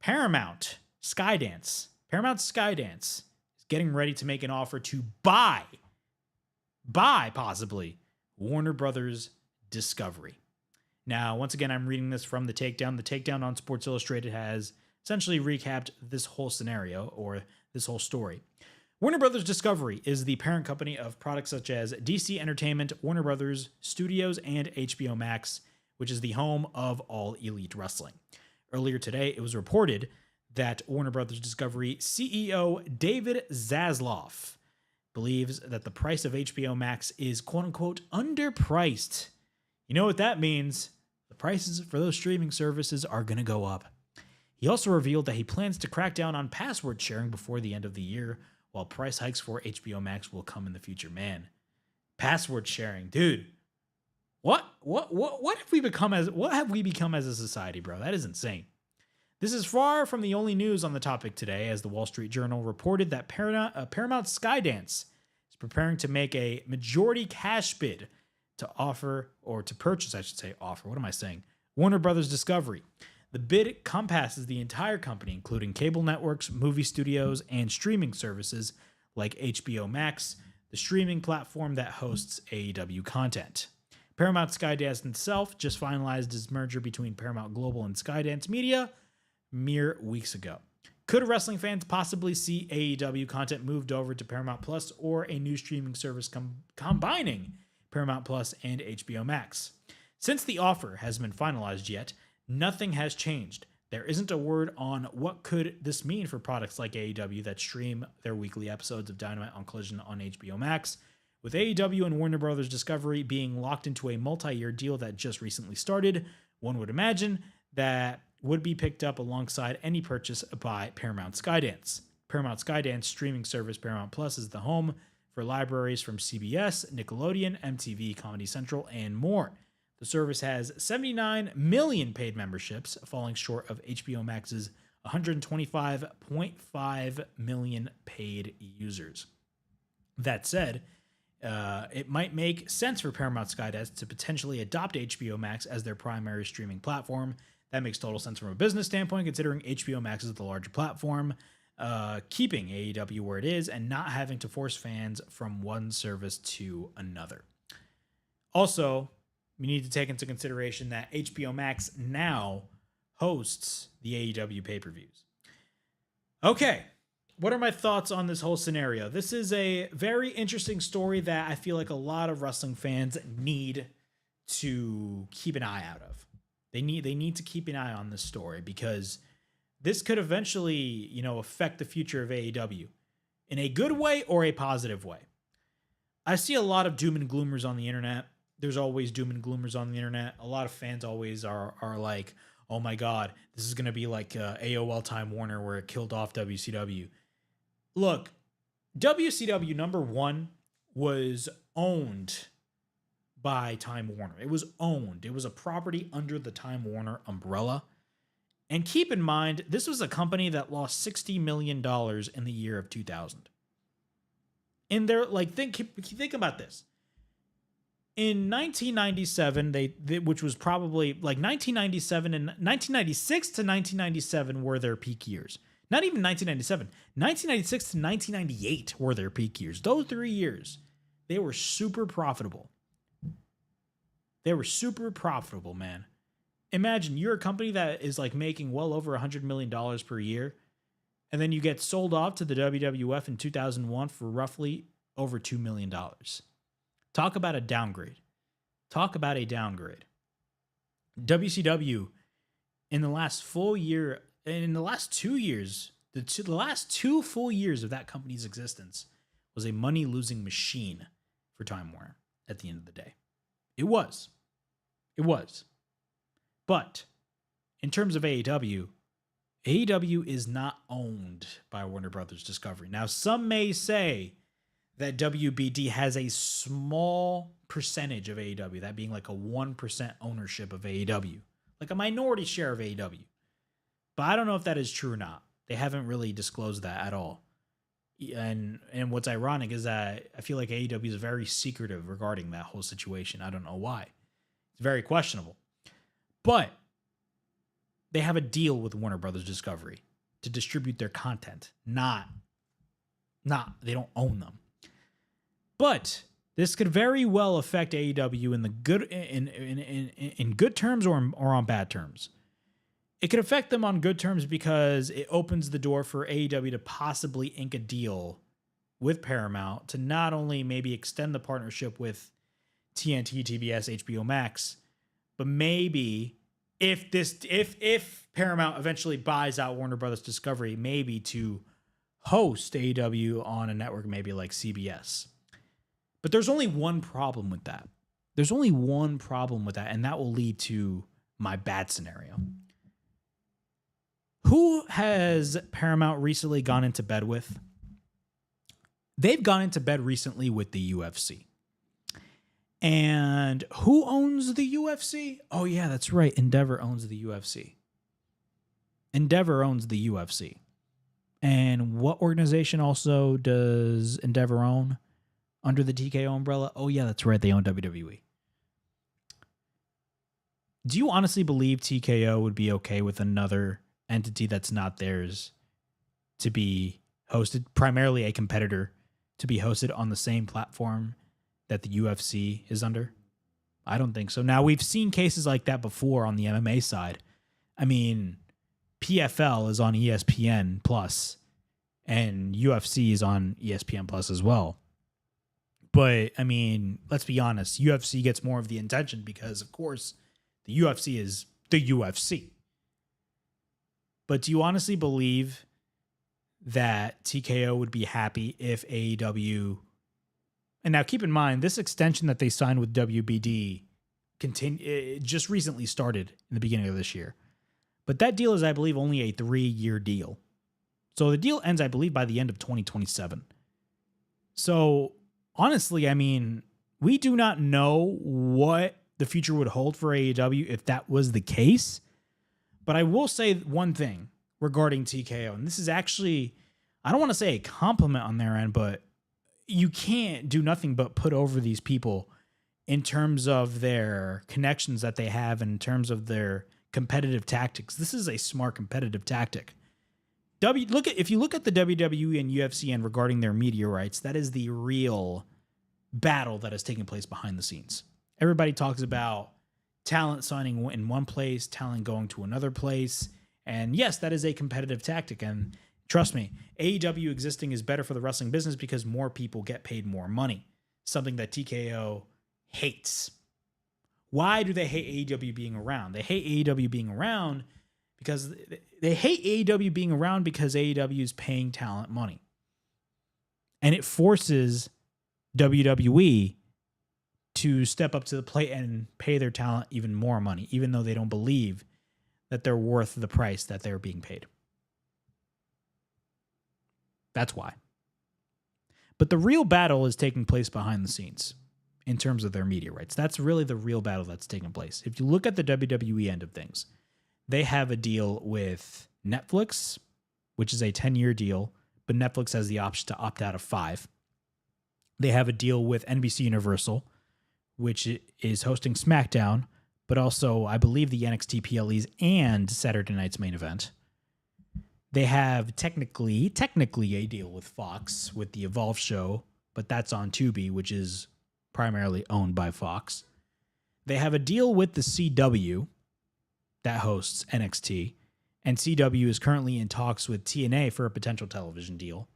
Paramount Skydance is getting ready to make an offer to buy possibly Warner Brothers Discovery. Now, once again, I'm reading this from The Takedown. The Takedown on Sports Illustrated has essentially recapped this whole scenario, or this whole story. Warner Brothers Discovery is the parent company of products such as DC Entertainment, Warner Brothers Studios, and HBO Max, which is the home of All Elite Wrestling. Earlier today, it was reported that Warner Brothers Discovery CEO David Zaslav believes that the price of HBO Max is quote-unquote underpriced. You know what that means? The prices for those streaming services are going to go up. He also revealed that he plans to crack down on password sharing before the end of the year, while price hikes for HBO Max will come in the future. Man, password sharing, dude. What have we become as a society, bro? That is insane. This is far from the only news on the topic today, as the Wall Street Journal reported that Paramount Skydance is preparing to make a majority cash bid to purchase Warner Brothers Discovery. The bid encompasses the entire company, including cable networks, movie studios, and streaming services like HBO Max. the streaming platform that hosts AEW content. Paramount Skydance itself just finalized its merger between Paramount Global and Skydance Media mere weeks ago. Could wrestling fans possibly see AEW content moved over to Paramount Plus or a new streaming service combining Paramount Plus and HBO Max? Since the offer hasn't been finalized yet, nothing has changed. There isn't a word on what could this mean for products like AEW that stream their weekly episodes of Dynamite on Collision on HBO Max. With AEW and Warner Bros. Discovery being locked into a multi-year deal that just recently started, one would imagine that would be picked up alongside any purchase by Paramount Skydance. Paramount Skydance streaming service Paramount Plus is the home for libraries from CBS, Nickelodeon, MTV, Comedy Central, and more. The service has 79 million paid memberships, falling short of HBO Max's 125.5 million paid users. That said, it might make sense for Paramount Skydance to potentially adopt HBO Max as their primary streaming platform. That makes total sense from a business standpoint, considering HBO Max is the larger platform, keeping AEW where it is and not having to force fans from one service to another. Also, we need to take into consideration that HBO Max now hosts the AEW pay-per-views. Okay, what are my thoughts on this whole scenario? This is a very interesting story that I feel like a lot of wrestling fans need to keep an eye out of. They need to keep an eye on this story because this could eventually, affect the future of AEW in a good way or a positive way. I see a lot of doom and gloomers on the internet. There's always doom and gloomers on the internet. A lot of fans always are like, oh my God, this is going to be like AOL Time Warner where it killed off WCW. Look, WCW number one was owned by Time Warner. It was owned. It was a property under the Time Warner umbrella. And keep in mind, this was a company that lost $60 million in the year of 2000. And they're like, think about this. In 1997, which was probably like 1997 and 1996 to 1997 were their peak years. Not even 1997. 1996 to 1998 were their peak years. Those 3 years, they were super profitable. They were super profitable, man. Imagine you're a company that is like making well over $100 million per year, and then you get sold off to the WWF in 2001 for roughly over $2 million. Talk about a downgrade. Talk about a downgrade. WCW in the last 2 years, the last 2 full years of that company's existence was a money-losing machine for Time Warner at the end of the day. It was. But in terms of AEW is not owned by Warner Brothers Discovery. Now, some may say that WBD has a small percentage of AEW, that being like a 1% ownership of AEW, like a minority share of AEW. But I don't know if that is true or not. They haven't really disclosed that at all. And what's ironic is that I feel like AEW is very secretive regarding that whole situation. I don't know why. It's very questionable. But they have a deal with Warner Brothers Discovery to distribute their content. Not they don't own them. But this could very well affect AEW in the good in good terms or on bad terms. It could affect them on good terms because it opens the door for AEW to possibly ink a deal with Paramount to not only maybe extend the partnership with TNT, TBS, HBO Max, but maybe if Paramount eventually buys out Warner Brothers Discovery, maybe to host AEW on a network maybe like CBS. But there's only one problem with that. And that will lead to my bad scenario. Who has Paramount recently gone into bed with? They've gone into bed recently with the UFC. And who owns the UFC? Oh, yeah, that's right. Endeavor owns the UFC. And what organization also does Endeavor own under the TKO umbrella? Oh, yeah, that's right. They own WWE. Do you honestly believe TKO would be okay with another entity that's not theirs to be hosted, primarily a competitor to be hosted on the same platform that the UFC is under? I don't think so. Now, we've seen cases like that before on the MMA side. I mean, PFL is on ESPN Plus, and UFC is on ESPN Plus as well. But, I mean, let's be honest. UFC gets more of the attention because, of course, the UFC is the UFC. But do you honestly believe that TKO would be happy if AEW... And now keep in mind, this extension that they signed with WBD it just recently started in the beginning of this year. But that deal is, I believe, only a 3-year deal. So the deal ends, I believe, by the end of 2027. So honestly, I mean, we do not know what the future would hold for AEW if that was the case. But I will say one thing regarding TKO, and this is actually, I don't want to say a compliment on their end, but you can't do nothing but put over these people in terms of their connections that they have, and in terms of their competitive tactics. This is a smart competitive tactic. If you look at the WWE and UFC and regarding their media rights, that is the real battle that is taking place behind the scenes. Everybody talks about talent signing in one place, talent going to another place. And yes, that is a competitive tactic. And trust me, AEW existing is better for the wrestling business because more people get paid more money. Something that TKO hates. Why do they hate AEW being around? They hate AEW being around because AEW is paying talent money. And it forces WWE to step up to the plate and pay their talent even more money, even though they don't believe that they're worth the price that they're being paid. That's why. But the real battle is taking place behind the scenes in terms of their media rights. That's really the real battle that's taking place. If you look at the WWE end of things, they have a deal with Netflix, which is a 10-year deal, but Netflix has the option to opt out of 5. They have a deal with NBC Universal, which is hosting SmackDown, but also, I believe, the NXT PLEs and Saturday Night's Main Event. They have technically a deal with Fox with the Evolve show, but that's on Tubi, which is primarily owned by Fox. They have a deal with the CW that hosts NXT, and CW is currently in talks with TNA for a potential television deal.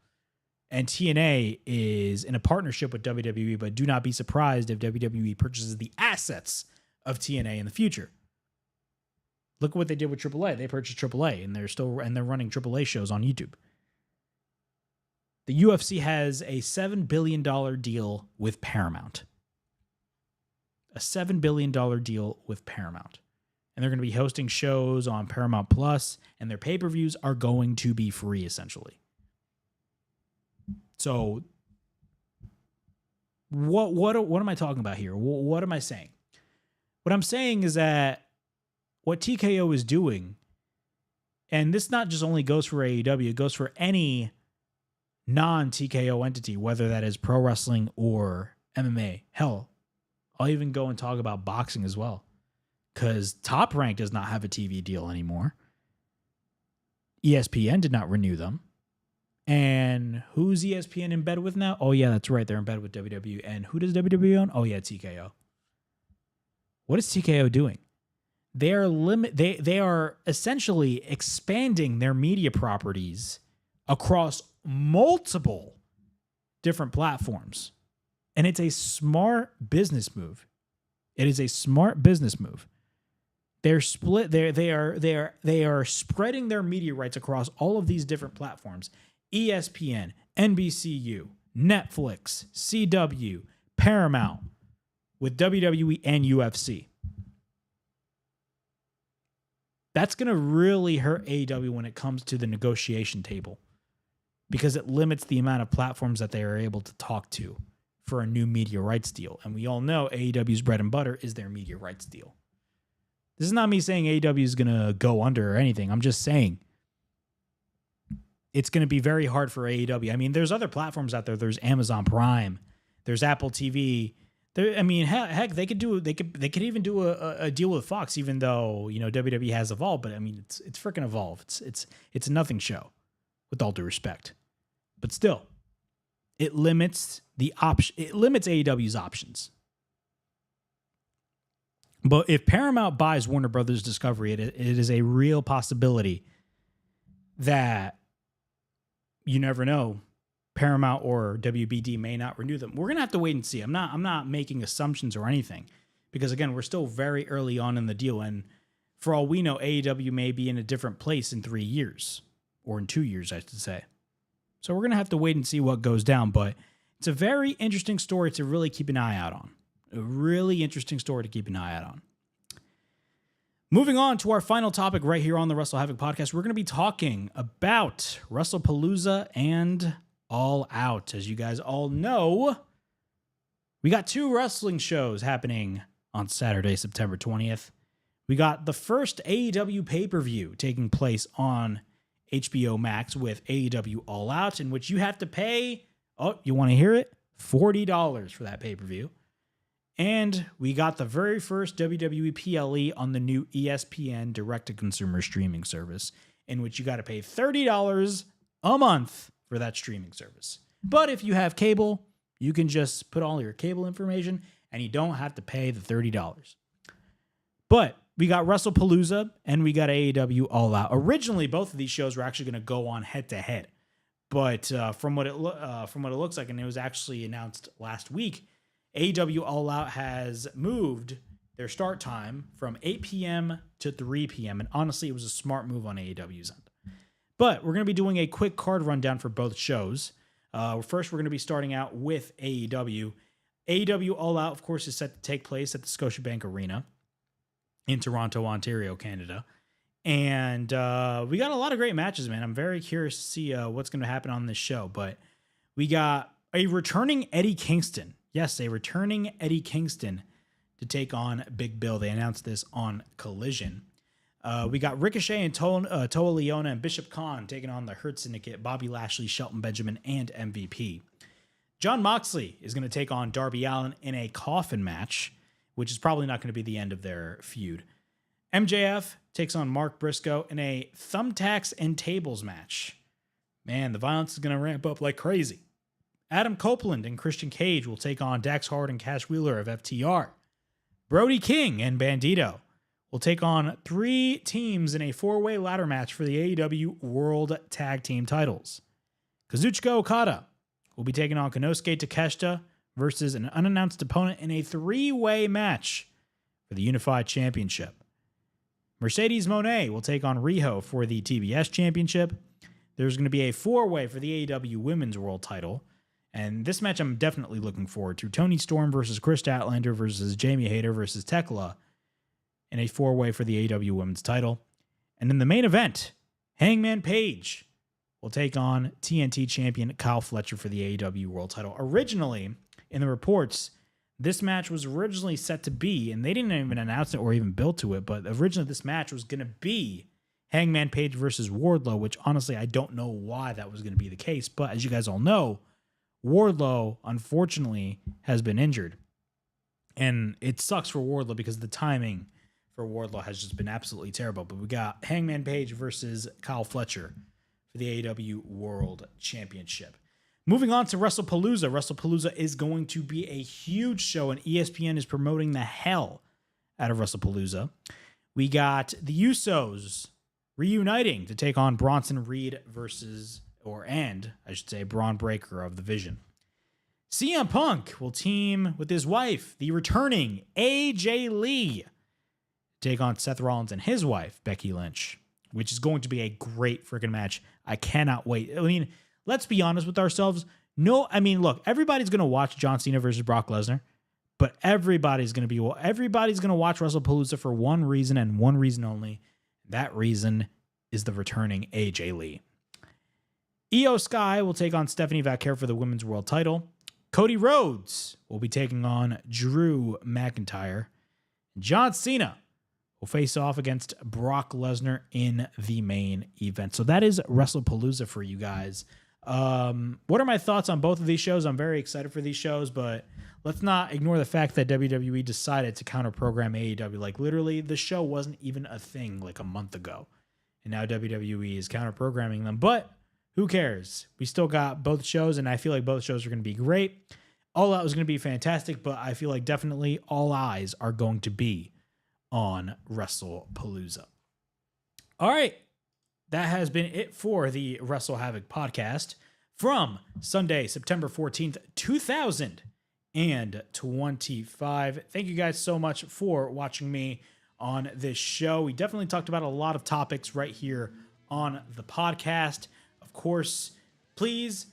And TNA is in a partnership with WWE, but do not be surprised if WWE purchases the assets of TNA in the future. Look at what they did with AAA. They purchased AAA, and they're running AAA shows on YouTube. The UFC has a $7 billion deal with Paramount. A $7 billion deal with Paramount. And they're going to be hosting shows on Paramount Plus, and their pay-per-views are going to be free, essentially. So, what am I talking about here? What am I saying? What I'm saying is that what TKO is doing, and this not just only goes for AEW, it goes for any non-TKO entity, whether that is pro wrestling or MMA. Hell, I'll even go and talk about boxing as well, because Top Rank does not have a TV deal anymore. ESPN did not renew them. And who's ESPN in bed with now? Oh, yeah, that's right. They're in bed with WWE. And who does WWE own? Oh, yeah, TKO. What is TKO doing? They are essentially expanding their media properties across multiple different platforms. And it's a smart business move. It is a smart business move. They're split. They are spreading their media rights across all of these different platforms. ESPN, NBCU, Netflix, CW, Paramount, with WWE and UFC. That's going to really hurt AEW when it comes to the negotiation table, because it limits the amount of platforms that they are able to talk to for a new media rights deal. And we all know AEW's bread and butter is their media rights deal. This is not me saying AEW is going to go under or anything. I'm just saying it's going to be very hard for AEW. I mean, there's other platforms out there. There's Amazon Prime. There's Apple TV. I mean, heck, they could even do a deal with Fox, even though, you know, WWE has Evolve. But I mean, it's freaking Evolve. It's a nothing show, with all due respect. But still, it limits AEW's options. But if Paramount buys Warner Brothers Discovery, it is a real possibility that, you never know, Paramount or WBD may not renew them. We're going to have to wait and see. I'm not making assumptions or anything, because again, we're still very early on in the deal, and for all we know, AEW may be in a different place in 3 years, or in 2 years, I should say. So we're going to have to wait and see what goes down, but it's a very interesting story to really keep an eye out on. A really interesting story to keep an eye out on. Moving on to our final topic right here on the WrestleHavoc podcast, we're going to be talking about WrestlePalooza and All Out. As you guys all know, we got 2 wrestling shows happening on Saturday, September 20th. We got the first AEW pay-per-view taking place on HBO Max with AEW All Out, in which you have to pay, oh, you want to hear it? $40 for that pay-per-view. And we got the very first WWE PLE on the new ESPN direct-to-consumer streaming service, in which you got to pay $30 a month for that streaming service. But if you have cable, you can just put all your cable information and you don't have to pay the $30. But we got WrestlePalooza and we got AEW All Out. Originally, both of these shows were actually going to go on head-to-head. But from what it looks like, and it was actually announced last week, AEW All Out has moved their start time from 8 p.m. to 3 p.m. And honestly, it was a smart move on AEW's end. But we're going to be doing a quick card rundown for both shows. First, we're going to be starting out with AEW. AEW All Out, of course, is set to take place at the Scotiabank Arena in Toronto, Ontario, Canada. And we got a lot of great matches, man. I'm very curious to see what's going to happen on this show. But we got a returning Eddie Kingston. Yes, a returning Eddie Kingston to take on Big Bill. They announced this on Collision. We got Ricochet and Toa Leona and Bishop Khan taking on the Hurt Syndicate, Bobby Lashley, Shelton Benjamin, and MVP. John Moxley is going to take on Darby Allin in a coffin match, which is probably not going to be the end of their feud. MJF takes on Mark Briscoe in a thumbtacks and tables match. Man, the violence is going to ramp up like crazy. Adam Copeland and Christian Cage will take on Dax Hard and Cash Wheeler of FTR. Brody King and Bandito will take on 3 teams in a 4-way ladder match for the AEW World Tag Team titles. Kazuchika Okada will be taking on Konosuke Takeshita versus an unannounced opponent in a 3-way match for the Unified Championship. Mercedes Moné will take on Riho for the TBS Championship. There's going to be a 4-way for the AEW Women's World title. And this match I'm definitely looking forward to. Toni Storm versus Chris Statlander versus Jamie Hayter versus Tekla in a 4-way for the AEW Women's title. And in the main event, Hangman Page will take on TNT champion Kyle Fletcher for the AEW World title. Originally, in the reports, this match was originally set to be, and they didn't even announce it or even build to it, but originally this match was going to be Hangman Page versus Wardlow, which honestly I don't know why that was going to be the case. But as you guys all know, Wardlow, unfortunately, has been injured. And it sucks for Wardlow because the timing for Wardlow has just been absolutely terrible. But we got Hangman Page versus Kyle Fletcher for the AEW World Championship. Moving on to WrestlePalooza. WrestlePalooza is going to be a huge show, and ESPN is promoting the hell out of WrestlePalooza. We got the Usos reuniting to take on Bronson Reed Braun Breaker of the Vision. CM Punk will team with his wife, the returning AJ Lee, take on Seth Rollins and his wife, Becky Lynch, which is going to be a great freaking match. I cannot wait. I mean, let's be honest with ourselves. Look, everybody's going to watch John Cena versus Brock Lesnar, but everybody's going to watch WrestlePalooza for one reason and one reason only. That reason is the returning AJ Lee. Io Sky will take on Stephanie Vaquer for the Women's World title. Cody Rhodes will be taking on Drew McIntyre. John Cena will face off against Brock Lesnar in the main event. So that is WrestlePalooza for you guys. What are my thoughts on both of these shows? I'm very excited for these shows, but let's not ignore the fact that WWE decided to counter-program AEW. Like, literally, the show wasn't even a thing like a month ago. And now WWE is counter-programming them. But who cares? We still got both shows, and I feel like both shows are going to be great. All Out is going to be fantastic, but I feel like definitely all eyes are going to be on WrestlePalooza. All right. That has been it for the WrestleHavoc podcast from Sunday, September 14th, 2025. Thank you guys so much for watching me on this show. We definitely talked about a lot of topics right here on the podcast. Of course, please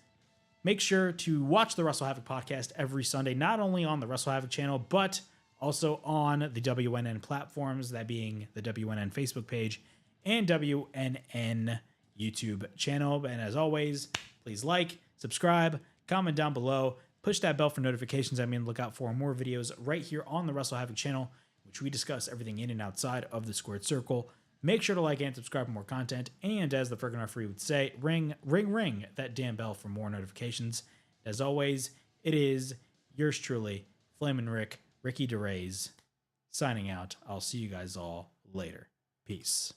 make sure to watch the WrestleHavoc podcast every Sunday, not only on the WrestleHavoc channel, but also on the WNN platforms, that being the WNN Facebook page and WNN YouTube channel. And as always, please like, subscribe, comment down below, push that bell for notifications. I mean, look out for more videos right here on the WrestleHavoc channel, which we discuss everything in and outside of the squared circle. Make sure to like and subscribe for more content. And as the friggin' referee would say, ring, ring, ring that damn bell for more notifications. As always, it is yours truly, Flamin' Rick, Ricky DeRays, signing out. I'll see you guys all later. Peace.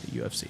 The UFC.